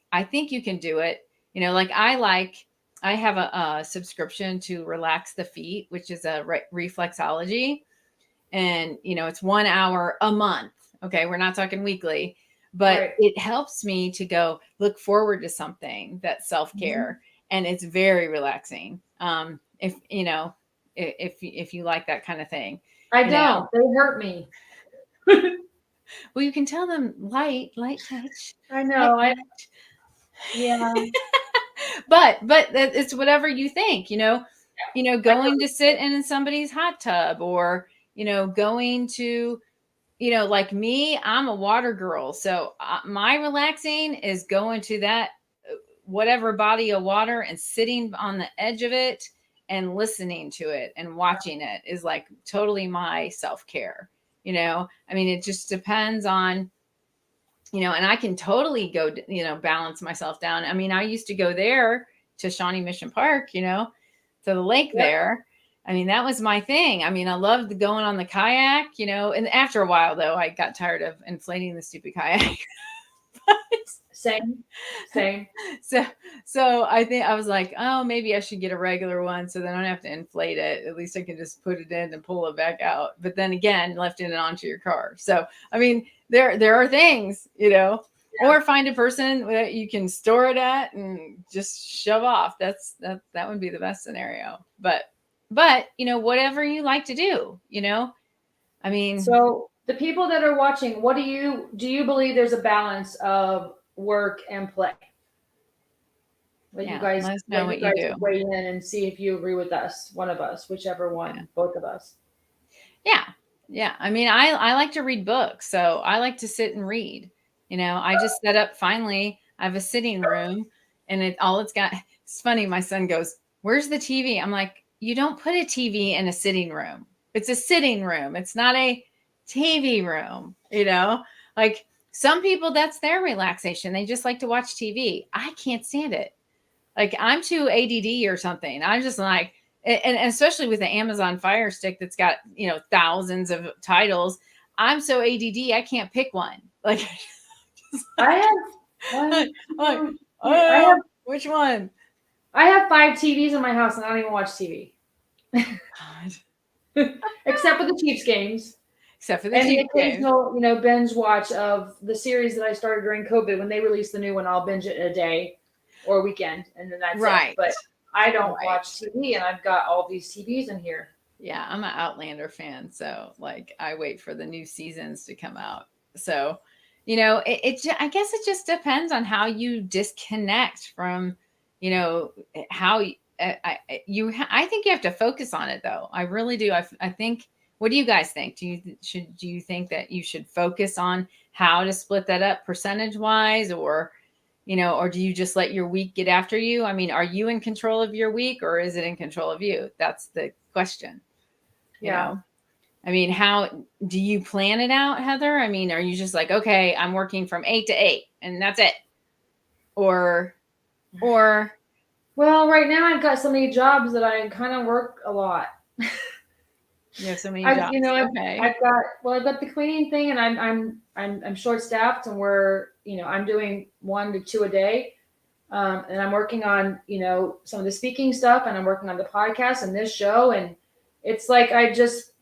you can do it. Like I have a subscription to Relax the Feet, which is a reflexology, and it's 1 hour a month. Okay, we're not talking weekly, but Right. it helps me to go look forward to something that's Mhm. self-care, and it's very relaxing. If if you like that kind of thing, I you know don't. They hurt me. well, you can tell them light touch, I light know. touch. Yeah. But it's whatever you think, I going to sit in somebody's hot tub, or going to, like me, I'm a water girl. So my relaxing is going to that whatever body of water and sitting on the edge of it and listening to it and watching it is like totally my self-care. I mean, it just depends on, and I can totally go, balance myself down. I mean, I used to go there to Shawnee Mission Park, to the lake Yep. there. I mean, that was my thing. I mean, I loved going on the kayak, and after a while though, I got tired of inflating the stupid kayak. Same. Same. so so I think I was like, oh, maybe I should get a regular one so then I don't have to inflate it. At least I can just put it in and pull it back out. But then again, lifting it onto your car. So I mean, there are things, or find a person that you can store it at and just shove off. That would be the best scenario. But whatever you like to do, I mean, So the people that are watching, what do you believe there's a balance of work and play? Let you yeah, guys let us know let you what you guys do. weigh in and see if you agree with us, one of us, whichever Yeah. one, both of us. Yeah. Yeah. I mean, I like to read books, so I like to sit and read. I just set up finally, I have a sitting room, and it's got, it's funny. My son goes, "Where's the TV?" I'm like, "You don't put a TV in a sitting room. It's a sitting room. It's not a TV room." Like some people, that's their relaxation. They just like to watch TV. I can't stand it. Like I'm too ADD or something. I'm just like, and especially with the Amazon Fire Stick that's got, thousands of titles. I'm so ADD, I can't pick one. Like, I have one, like, two, three. I have oh, which one? I have 5 TVs in my house and I don't even watch TV. God. Except for the Chiefs games. Except for the And the Chiefs game. occasional, binge watch of the series that I started during COVID. When they release the new one, I'll binge it in a day or a weekend, and then that's it. Right. But I don't Right. watch TV, and I've got all these TVs in here. Yeah, I'm an Outlander fan, so like I wait for the new seasons to come out. So, I guess it just depends on how you disconnect from, how I think you have to focus on it though. I really do. I think. What do you guys think? Do you think that you should focus on how to split that up percentage wise, or do you just let your week get after you? I mean, are you in control of your week, or is it in control of you? That's the question. you Yeah. know I mean, how do you plan it out, Heather? I mean, are you just like, okay, I'm working from 8 to 8 and that's it? Or Well, right now I've got so many jobs that I kind of work a lot. you have so many I've jobs. you know I've, Okay. I've got the cleaning thing, and I'm short staffed, and I'm doing 1 to 2 a day, and I'm working on some of the speaking stuff, and I'm working on the podcast and this show, and it's like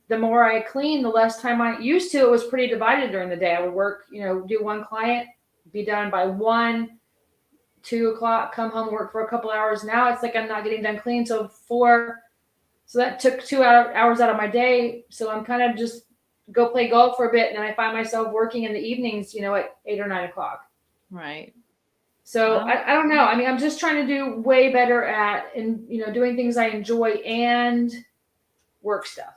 the more I clean, the less time I used to. It was pretty divided during the day. I would work, do one client, be done by 1, 2 o'clock, come home, work for a couple hours. Now it's like I'm not getting done cleaning until 4. So that took 2 hours out of my day. So I'm kind of just go play golf for a bit, and then I find myself working in the evenings, at 8 or 9 o'clock. Right. So Well, I don't know. I mean, I'm just trying to do way better at doing things I enjoy and work stuff.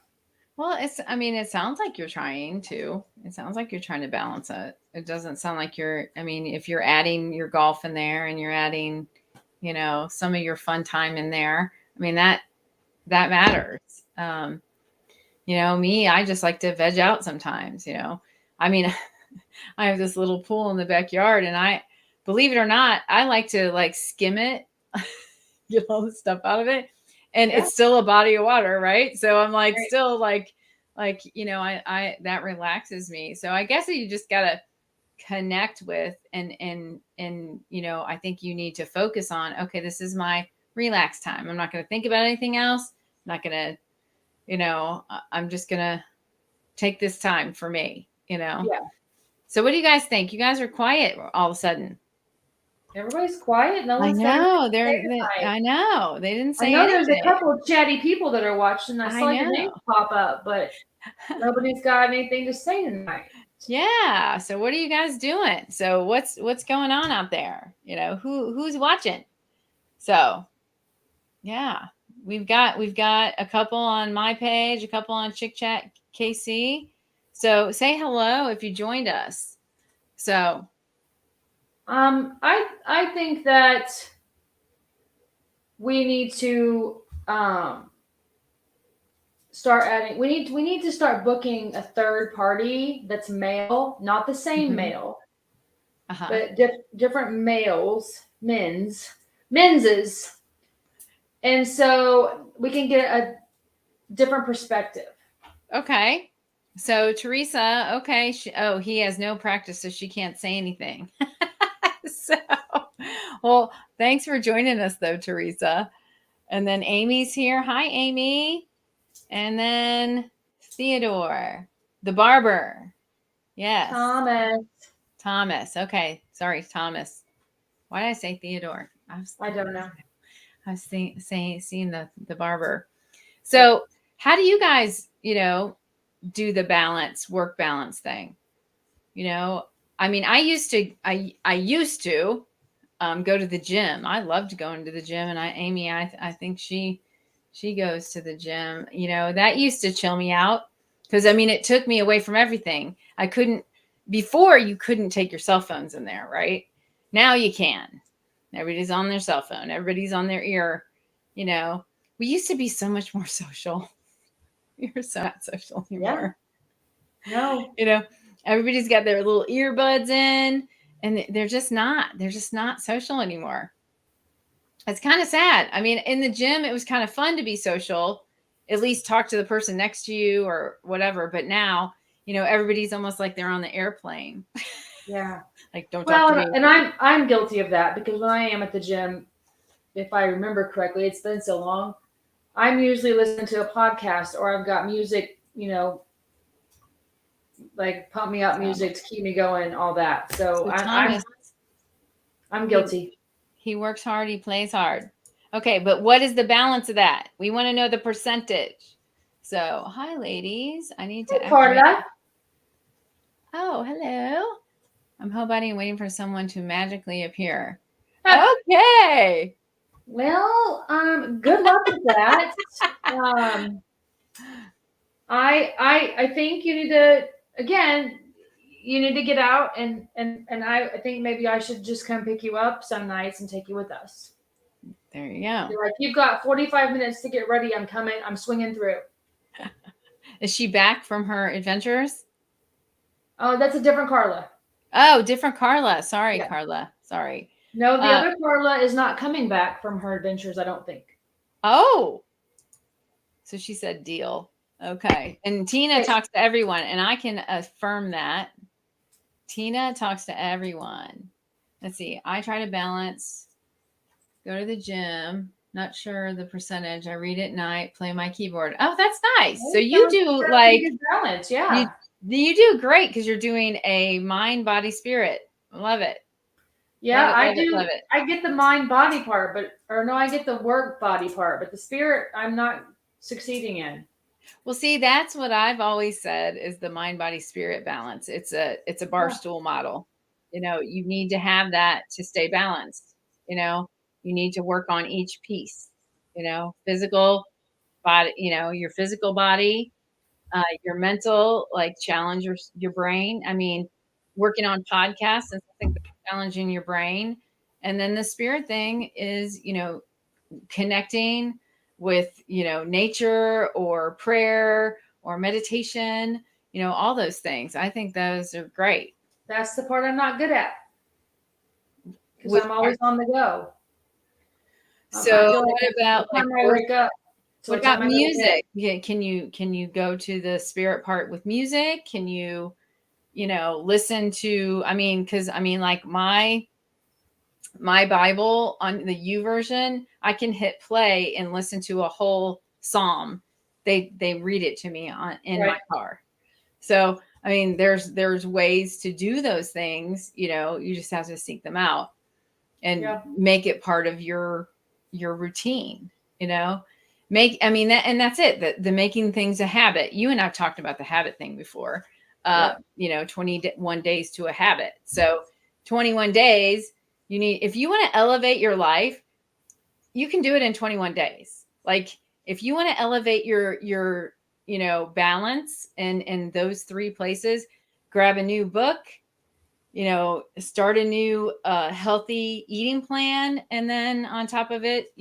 I mean, it sounds like you're trying to. It sounds like you're trying to balance it. It doesn't sound like I mean, if you're adding your golf in there and you're adding, some of your fun time in there, I mean, that matters. Me, I just like to veg out sometimes, I mean, I have this little pool in the backyard, and I, believe it or not, I like to like skim it, get all the stuff out of it, and Yeah. it's still a body of water, right? So I'm like Right. still like I that relaxes me. So I guess that you just gotta connect with, and I think you need to focus on, okay, this is my relax time. I'm not going to think about anything else. I'm not going to, I'm just going to take this time for me. Yeah. So what do you guys think? You guys are quiet all of a sudden. Everybody's quiet. No I one's got know anything to say tonight. I know they didn't I say know there's a anything. couple of chatty people that are watching. I I saw your know. name pop up, but nobody's got anything to say tonight. Yeah. So what are you guys doing? So what's going on out there? Who's watching? So yeah, we've got a couple on my page, a couple on Chick Chat KC. So say hello if you joined us. So I think that we need to start adding. We need to start booking a third party that's male, not the same Mhm. male, uh-huh. but different males, menses, and so we can get a different perspective. Okay. So Teresa, okay, he has no practice, so she can't say anything. So, well, thanks for joining us though, Teresa. And then Amy's here. Hi, Amy. And then Theodore, the barber. Yes. Thomas. Okay. Sorry, Thomas. Why did I say Theodore? I don't know. I was seeing the barber. So how do you guys, do the work balance thing? I mean, I used to go to the gym. I loved going to the gym, and Amy, I think she goes to the gym. That used to chill me out, because I mean, it took me away from everything. Before, you couldn't take your cell phones in there, right? Now you can. Everybody's on their cell phone. Everybody's on their ear. We used to be so much more social. You're so not social anymore. Yeah. No. Everybody's got their little earbuds in, and they're just not social anymore. It's kind of sad. I mean, in the gym, it was kind of fun to be social, at least talk to the person next to you or whatever. But now, everybody's almost like they're on the airplane. Yeah. Like, don't talk to me. And I'm guilty of that, because when I am at the gym, if I remember correctly, it's been so long, I'm usually listening to a podcast, or I've got music, like pump me up music to keep me going, all that. So I'm guilty. He works hard. He plays hard. Okay, but what is the balance of that? We want to know the percentage. So, hi, ladies. I need to. Carla. Oh, hello. I'm homebody and waiting for someone to magically appear. Okay. Well, good luck with that. I think you need to, again, you need to get out, and I think maybe I should just come pick you up some nights and take you with us. There you go. You're like, you've got 45 minutes to get ready. I'm coming. I'm swinging through. Is she back from her adventures? Oh, that's a different Carla. Oh, different Carla. Sorry, yeah. Carla. Sorry. No, the other Carla is not coming back from her adventures, I don't think. Oh. So she said deal. Okay. And Tina talks to everyone, and I can affirm that. Tina talks to everyone. Let's see. I try to balance, go to the gym. Not sure the percentage. I read at night, play my keyboard. Oh, that's nice. So you do like balance, yeah. You do great, because you're doing a mind, body, spirit. Love it. Yeah, I do. Love it. I get the mind body part, I get the work body part, but the spirit I'm not succeeding in. Well, see, that's what I've always said is the mind, body, spirit balance. It's a Barstool model. You need to have that to stay balanced. You need to work on each piece, physical body, your physical body, your mental, like challenge your brain. I mean, working on podcasts and something that's challenging your brain. And then the spirit thing is, connecting with, nature or prayer or meditation, all those things. I think those are great. That's the part I'm not good at. Because Which I'm always on the go. I So feel like what about the like time I wake up. to what the time about I go to bed. music? Yeah, can you go to the spirit part with music? Can you, listen to, I mean, because I mean, like my Bible on the U version, I can hit play and listen to a whole psalm. They read it to me in my Right. car. So I mean, there's ways to do those things. You just have to seek them out and Yeah. make it part of your routine. I mean that, and that's it. The making things a habit. You and I've talked about the habit thing before. Yeah. 21 days to a habit. So 21 days. If you want to elevate your life, you can do it in 21 days. Like if you want to elevate your balance in those three places, grab a new book, start a new healthy eating plan, and then on top of it,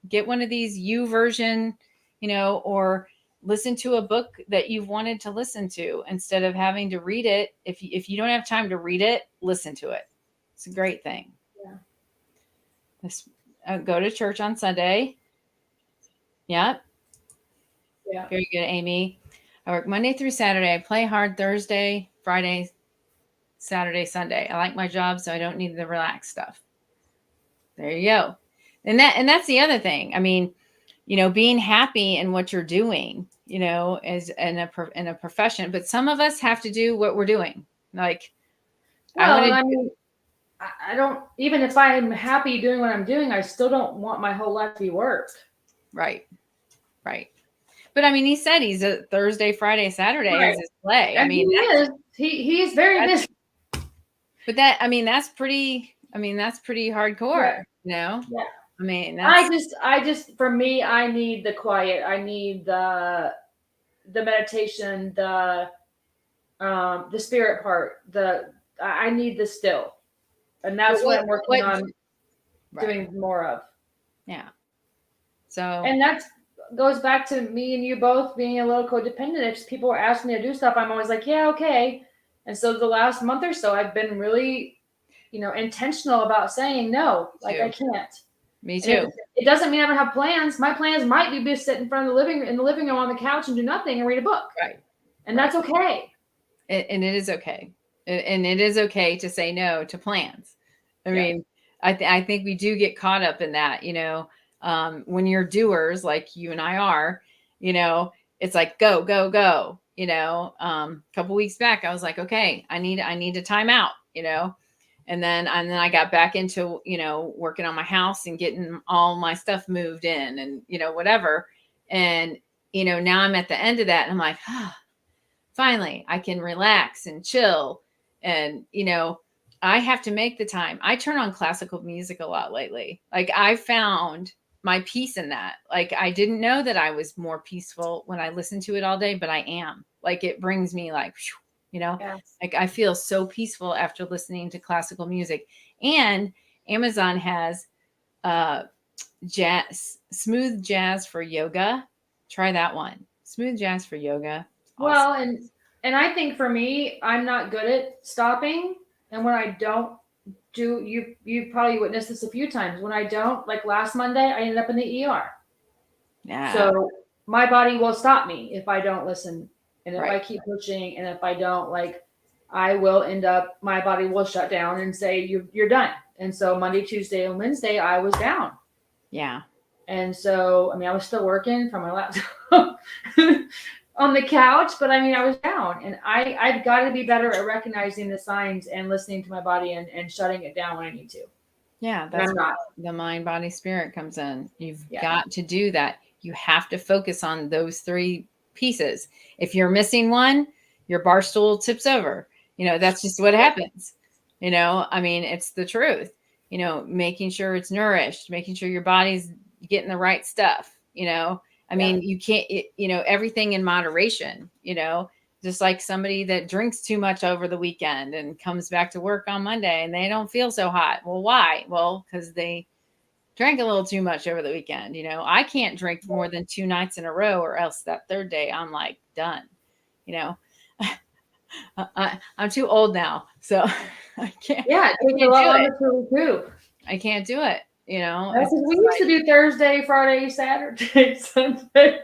get one of these U version, or listen to a book that you've wanted to listen to instead of having to read it. If you don't have time to read it, listen to it. It's a great thing. Yeah. Go to church on Sunday. Yep. Yeah. Very good, Amy. I work Monday through Saturday. I play hard Thursday, Friday, Saturday, Sunday. I like my job, so I don't need the relaxed stuff. There you go. And that's the other thing. I mean, being happy in what you're doing, is in a profession. But some of us have to do what we're doing. Like, Well, I mean, I don't, even if I'm happy doing what I'm doing, I still don't want my whole life to be work. Right. But I mean, he said he's a Thursday, Friday, Saturday is his play. And I mean, he's very busy. But that's pretty hardcore, Yeah. I mean, I just for me, I need the quiet. I need the meditation, the spirit part. I need the still. And that's what I'm working on doing more of. Yeah. So And that goes back to me and you both being a little codependent. If people are asking me to do stuff, I'm always like, yeah, okay. And so the last month or so, I've been really, intentional about saying no. Like I can't. Me too. It doesn't mean I don't have plans. My plans might be to sit in front of the living room on the couch and do nothing and read a book. Right. And that's okay. And it is okay. And it is okay to say no to plans. I mean, I think we do get caught up in that, when you're doers like you and I are, it's like, go, go, go, a couple weeks back, I was like, okay, I need a timeout, and then I got back into, working on my house and getting all my stuff moved in and, whatever. And, now I'm at the end of that and I'm like, finally I can relax and chill. And, I have to make the time. I turn on classical music a lot lately. Like I found my peace in that. Like I didn't know that I was more peaceful when I listened to it all day, but I am. Like it brings me like, like I feel so peaceful after listening to classical music. And Amazon has smooth jazz for yoga. Try that one. Smooth jazz for yoga. Awesome. Well, and I think for me, I'm not good at stopping. And when I don't do, you probably witnessed this a few times. When I don't, like last Monday, I ended up in the ER. Yeah. So my body will stop me if I don't listen. And if I keep pushing, and if I don't, like, I will end up, my body will shut down and say, you're done. And so Monday, Tuesday, and Wednesday, I was down. Yeah. And so, I mean, I was still working from my laptop on the couch, but I mean, I was down. And I've got to be better at recognizing the signs and listening to my body and shutting it down when I need to. Yeah, that's where the mind, body, spirit comes in. You've got to do that. You have to focus on those three pieces. If you're missing one, your bar stool tips over. That's just what happens. I mean, it's the truth. Making sure it's nourished, making sure your body's getting the right stuff. I mean, you can't, everything in moderation, just like somebody that drinks too much over the weekend and comes back to work on Monday and they don't feel so hot. Well, why? Well, because they drank a little too much over the weekend. I can't drink more than 2 nights in a row or else that third day I'm like done, I'm too old now, so I can't. Yeah, it I takes a can't lot do it. longer to recoup. I can't do it. That's It's 'cause we used like to do Thursday, Friday, Saturday, Sunday.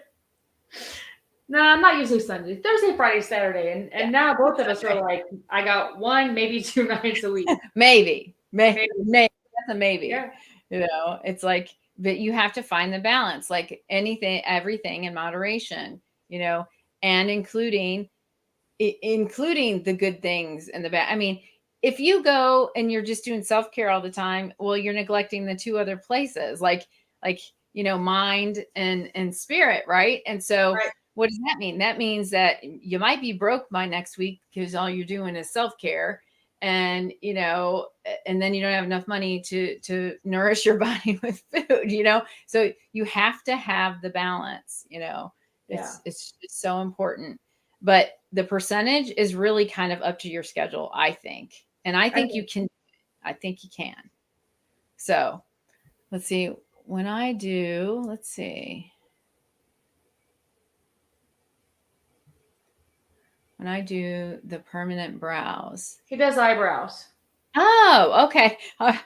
No, I'm not usually Sunday. Thursday, Friday, Saturday, and yeah, now both of us are Sunday. like, I got one, maybe 2 nights a week. Maybe, Maybe. that's a maybe. Yeah. It's like, but you have to find the balance, like anything, everything in moderation. And including the good things and the bad. I mean, if you go and you're just doing self-care all the time, well, you're neglecting the two other places, like mind and spirit, right? And so Right. what does that mean? That means that you might be broke by next week because all you're doing is self-care, and and then you don't have enough money to nourish your body with food. So you have to have the balance. Yeah. It's just so important. But the percentage is really kind of up to your schedule, I think. And I think you can. I think you can. So let's see. Let's see. When I do the permanent brows. He does eyebrows. Oh, okay. I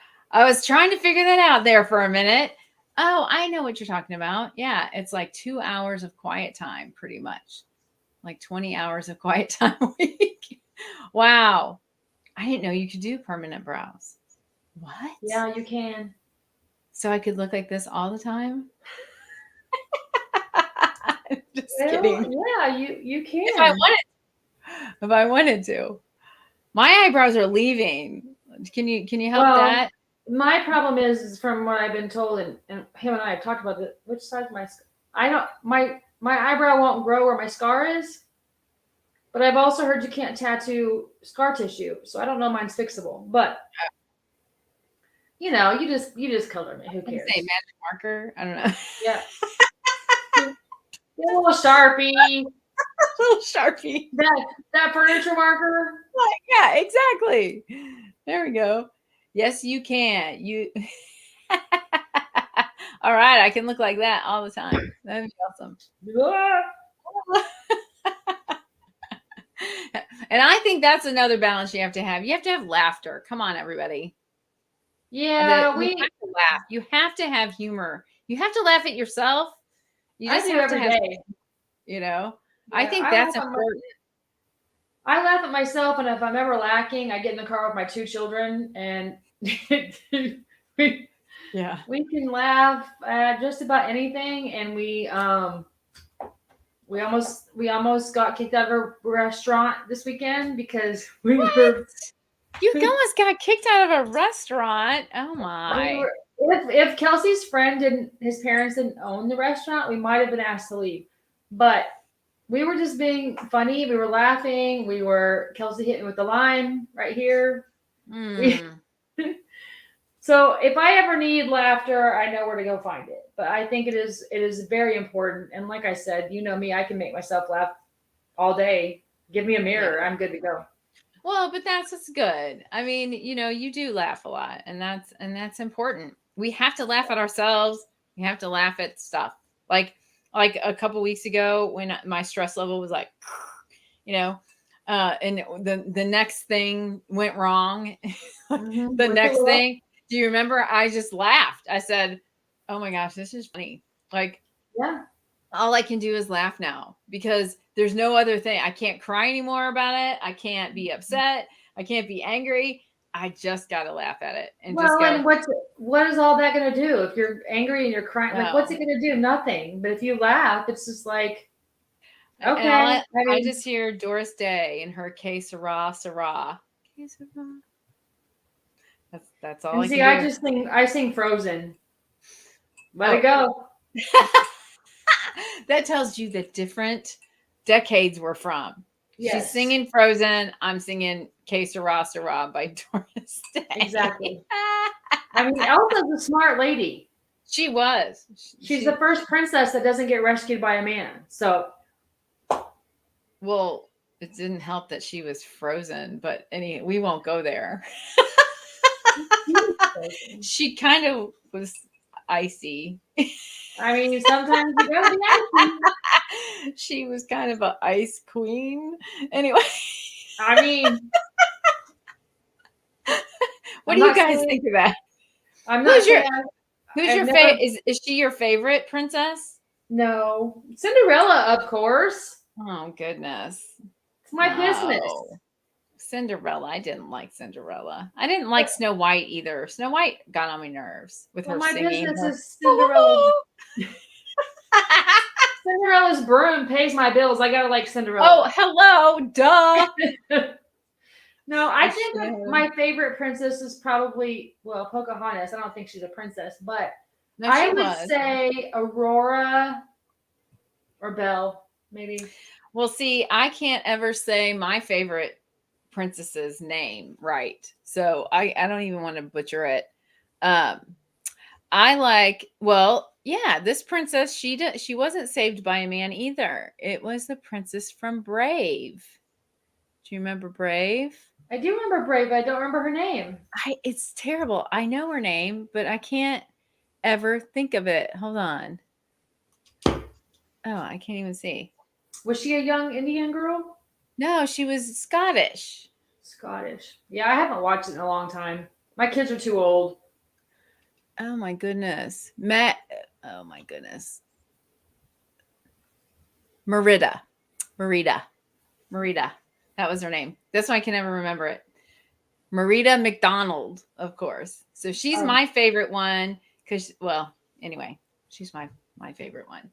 was trying to figure that out there for a minute. Oh, I know what you're talking about. Yeah, it's like 2 hours of quiet time, pretty much. Like 20 hours of quiet time a week. Wow. I didn't know you could do permanent brows. What? Yeah, you can. So I could look like this all the time? Just Well, kidding. yeah, you If I can. wanted, if I wanted to. My eyebrows are leaving. Can you help Well, that? my problem is from what I've been told, and him and I have talked about it. Which side of I don't my eyebrow won't grow where my scar is, but I've also heard you can't tattoo scar tissue, so I don't know mine's fixable. But you just color me. Who What do you cares? say, magic marker? I don't know. Yeah, get a little Sharpie. Little Sharpie. That furniture marker. Like, yeah, exactly. There we go. Yes, you can. All right, I can look like that all the time. That'd be awesome. And I think that's another balance you have to have. You have to have laughter. Come on, everybody. Yeah, You have to laugh. You have to have humor. You have to laugh at yourself. You I just do have to every have, day. I Yeah, think that's important. I laugh at myself, and if I'm ever lacking, I get in the car with my 2 children, and we Yeah. we can laugh at just about anything. And we almost got kicked out of a restaurant this weekend because we What? were You almost got kicked out of a restaurant. Oh my. if Kelsey's his parents didn't own the restaurant, we might have been asked to leave, but we were just being funny. We were laughing. Kelsey hit me with the line right here. Mm. So if I ever need laughter, I know where to go find it. But I think it is very important. And like I said, you know me, I can make myself laugh all day. Give me a mirror, I'm good to go. Well, but that's what's good. I mean, you do laugh a lot, and that's important. We have to laugh at ourselves. We have to laugh at stuff. Like a couple weeks ago when my stress level was like, and the next thing went wrong. Mm-hmm. The next thing, do you remember? I just laughed. I said, "Oh my gosh, this is funny." Like, yeah. all I can do is laugh now because there's no other thing. I can't cry anymore about it. I can't be upset. I can't be angry. I just got to laugh at it and just go. And what is all that going to do if you're angry and you're crying? Like, what's it going to do? Nothing. But if you laugh, it's just like, okay. I just hear Doris Day and her "Que sera, sera." Que sera. That's all. And I sing Frozen. Let it go. That tells you the different decades we're from. Yes. She's singing Frozen. I'm singing "Que sera, sera" by Doris Day. Exactly. I mean, Elsa's a smart lady. She was. She's the first princess that doesn't get rescued by a man. So, well, it didn't help that she was frozen. But we won't go there. She kind of was icy. I mean, sometimes you gotta be icy. She was kind of an ice queen. Anyway. I mean, What I'm do you not guys saying think of that? I'm not Who's your saying who's I've your never. favorite? Is she your favorite princess? No, Cinderella, of course. Oh goodness. It's my business. No. Cinderella. I didn't like Cinderella. I didn't like Snow White either. Snow White got on my nerves with Well, her my singing business her. is Cinderella. Cinderella's broom pays my bills. I gotta like Oh, Cinderella. hello, duh. No, I think that Shame. my favorite princess is probably Pocahontas. I don't think she's a princess, but No, I she would was. say Aurora or Belle, maybe. Well, see, I can't ever say my favorite princess's name right. So I don't even want to butcher it. Um, I like, well, yeah, this princess, she wasn't saved by a man either. It was the princess from Brave. Do you remember Brave? I do remember Brave. I don't remember her name. It's terrible. I know her name, but I can't ever think of it. Hold on. Oh, I can't even see. Was she a young Indian girl? No, she was Scottish. Scottish. Yeah, I haven't watched it in a long time. My kids are too old. Oh my goodness. Matt. Oh my goodness. Merida. Merida. Merida. That was her name. That's why I can never remember it. Merida McDonald, of course. So she's Oh, my favorite one because, well, anyway, she's my favorite one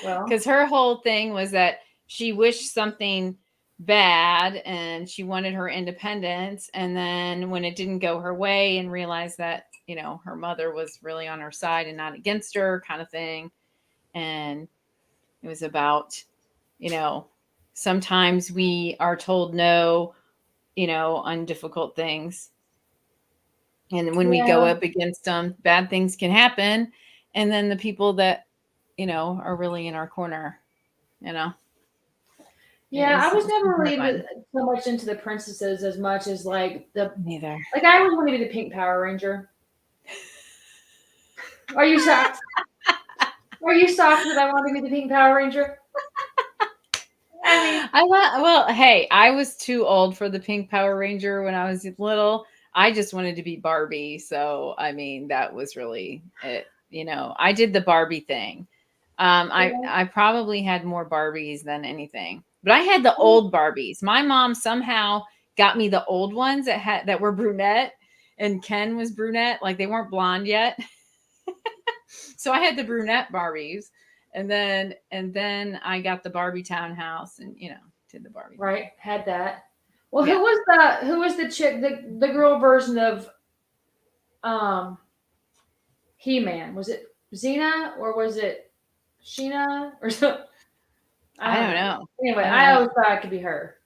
well, because her whole thing was that she wished something bad and she wanted her independence, and then when it didn't go her way and realized that her mother was really on her side and not against her, kind of thing. And it was about you know sometimes we are told no, on difficult things, and when we go yeah. up against them, bad things can happen. And then the people that are really in our corner, you know it Yeah, I was was it's never more really fun. so much into the princesses as much as Neither. I always wanted to be the Pink Power Ranger. Are you shocked? Are you shocked that I wanted to be the Pink Power Ranger? I mean, Well, hey, I was too old for the Pink Power Ranger when I was little. I just wanted to be Barbie. So, I mean, that was really it. I did the Barbie thing. I probably had more Barbies than anything, but I had the old Barbies. My mom somehow got me the old ones that were brunette, and Ken was brunette, like they weren't blonde yet. So I had the brunette Barbies, and then I got the Barbie townhouse, and did the Barbie thing. right, had that. Well, Yeah. who was the chick, the girl version of um He-Man? Was it Xena or was it Sheena or something? I I don't don't know. know. Anyway, I don't I know. always thought it could be her.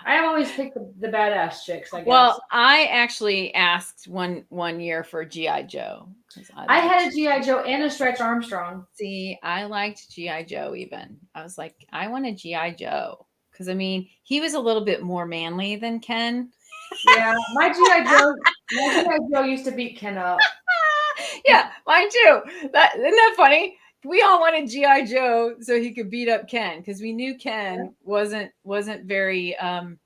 I always picked the badass chicks, I guess. Well, I actually asked one year for GI Joe because I I had liked. a GI Joe and a Stretch Armstrong. See, I liked GI Joe. Even I was like, I want a GI Joe because I mean, he was a little bit more manly than Ken. Yeah, my GI Joe used to beat Ken up. Yeah, mine too. Isn't that funny? We all wanted GI Joe so he could beat up Ken because we knew Ken wasn't very I don't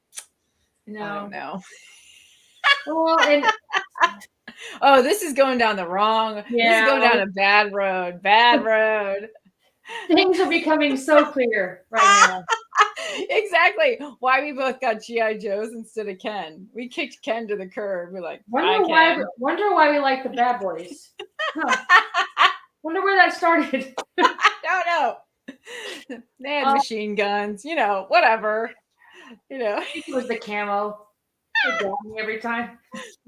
No. know. Well, and Oh, this is going down the wrong. This is going yeah, down a bad road. Bad road. things are becoming so clear right now. Exactly. Why we both got GI Joes instead of Ken. We kicked Ken to the curb. We're like, bye, Ken. Wonder why we like the bad boys. Huh. Wonder where that started. I don't know. They had machine guns, whatever. It was the camo. It got me every time.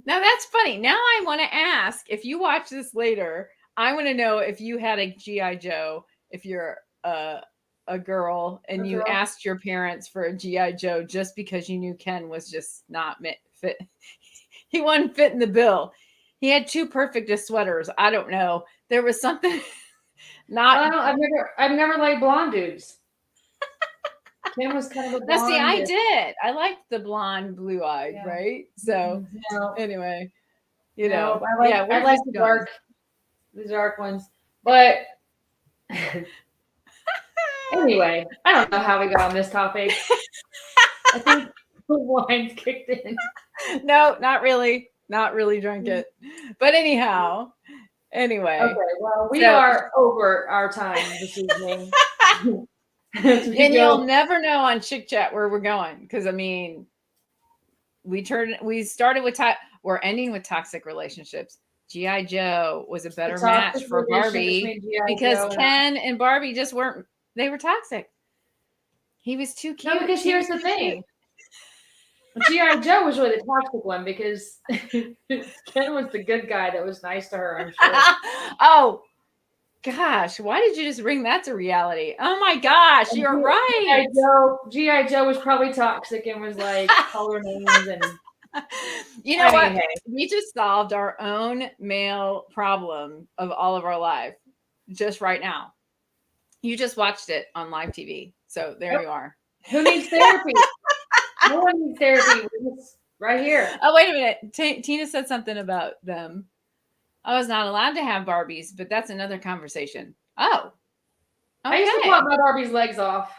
Now that's funny. Now I want to ask if you watch this later. I want to know if you had a GI Joe. If you're a girl and you asked your parents for a GI Joe just because you knew Ken was just not fit. He wasn't fitting the bill. He had too perfect of sweaters. I don't know. There was something not. I've never liked blonde dudes. Ken was kind of a Now, see, blonde. I did. I liked the blonde, blue-eyed, Yeah. right? So, No. anyway, No, yeah. I like the dark ones. But anyway, I don't know how we got on this topic. I think The wine's kicked in. No, not really. Not really drunk it. But anyhow, anyway. Okay, well, we are over our time this evening. And you'll never know on Chick Chat where we're going. Because I mean, we started with we're ending with toxic relationships. G.I. Joe was a better match for Barbie because Ken and Barbie just weren't, they were toxic. He was too cute. No, because here's the thing. G.I. Joe was really the toxic one because Ken was the good guy that was nice to her, I'm sure. Oh, gosh. Why did you just bring that to reality? Oh, my gosh. You're right. G.I. Joe was probably toxic and was like color names and... You know what? We just solved our own male problem of all of our life just right now. You just watched it on live TV. So there you are. Who needs therapy? No one needs therapy. Right here. Oh, wait a minute. Tina said something about them. I was not allowed to have Barbies, but that's another conversation. Oh. Okay. I used to cut my Barbie's legs off.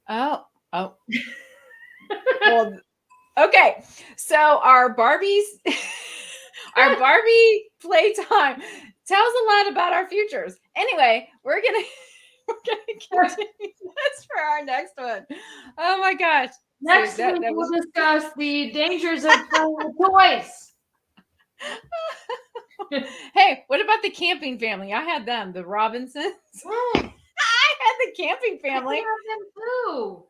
Oh. Well, okay. So our Barbie playtime tells a lot about our futures. Anyway, we're gonna continue this for our next one. Oh my gosh. Next week we'll discuss the dangers of playing with toys. Hey, what about the camping family? I had them, the Robinsons. I had the camping family. I had them too.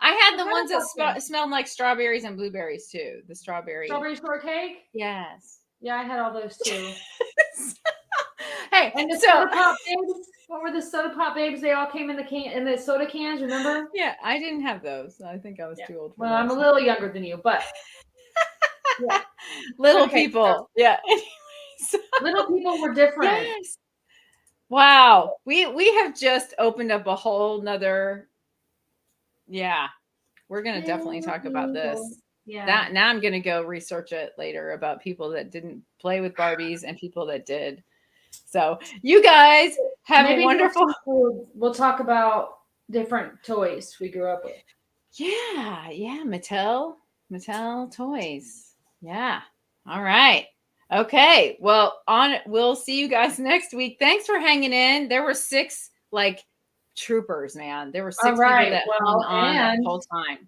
I had the ones that smelled like strawberries and blueberries too. The strawberry shortcake. Yes. Yeah, I had all those too. Hey, and the soda pop babes. What were the soda pop babes? They all came in the soda cans. Remember? Yeah, I didn't have those. I think I was too old for those. I'm a little younger than you, but yeah. Little people. Yeah. Anyways. Little people were different. Yes. Wow. We have just opened up a whole nother. Yeah. We're gonna definitely talk about this. Yeah. Now I'm gonna go research it later about people that didn't play with Barbies and people that did. So you guys have a wonderful. We'll talk about different toys we grew up with. Yeah. Mattel toys. Yeah. All right. Okay. Well, we'll see you guys next week. Thanks for hanging in. There were 6 troopers, man. There were 6 people that hung on the whole time.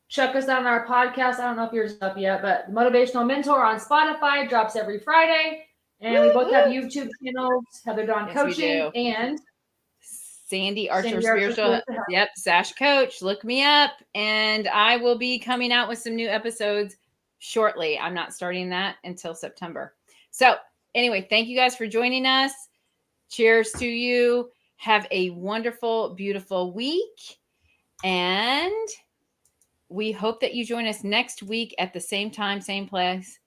Check us out on our podcast. I don't know if yours is up yet, but Motivational Mentor on Spotify drops every Friday. And we both have YouTube channels, Heather Dawn Coaching and Sandy Archer Spiritual. Yep, Sash Coach. Look me up. And I will be coming out with some new episodes shortly. I'm not starting that until September. So anyway, thank you guys for joining us. Cheers to you. Have a wonderful, beautiful week. And we hope that you join us next week at the same time, same place.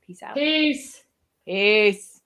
Peace out. Peace. Peace.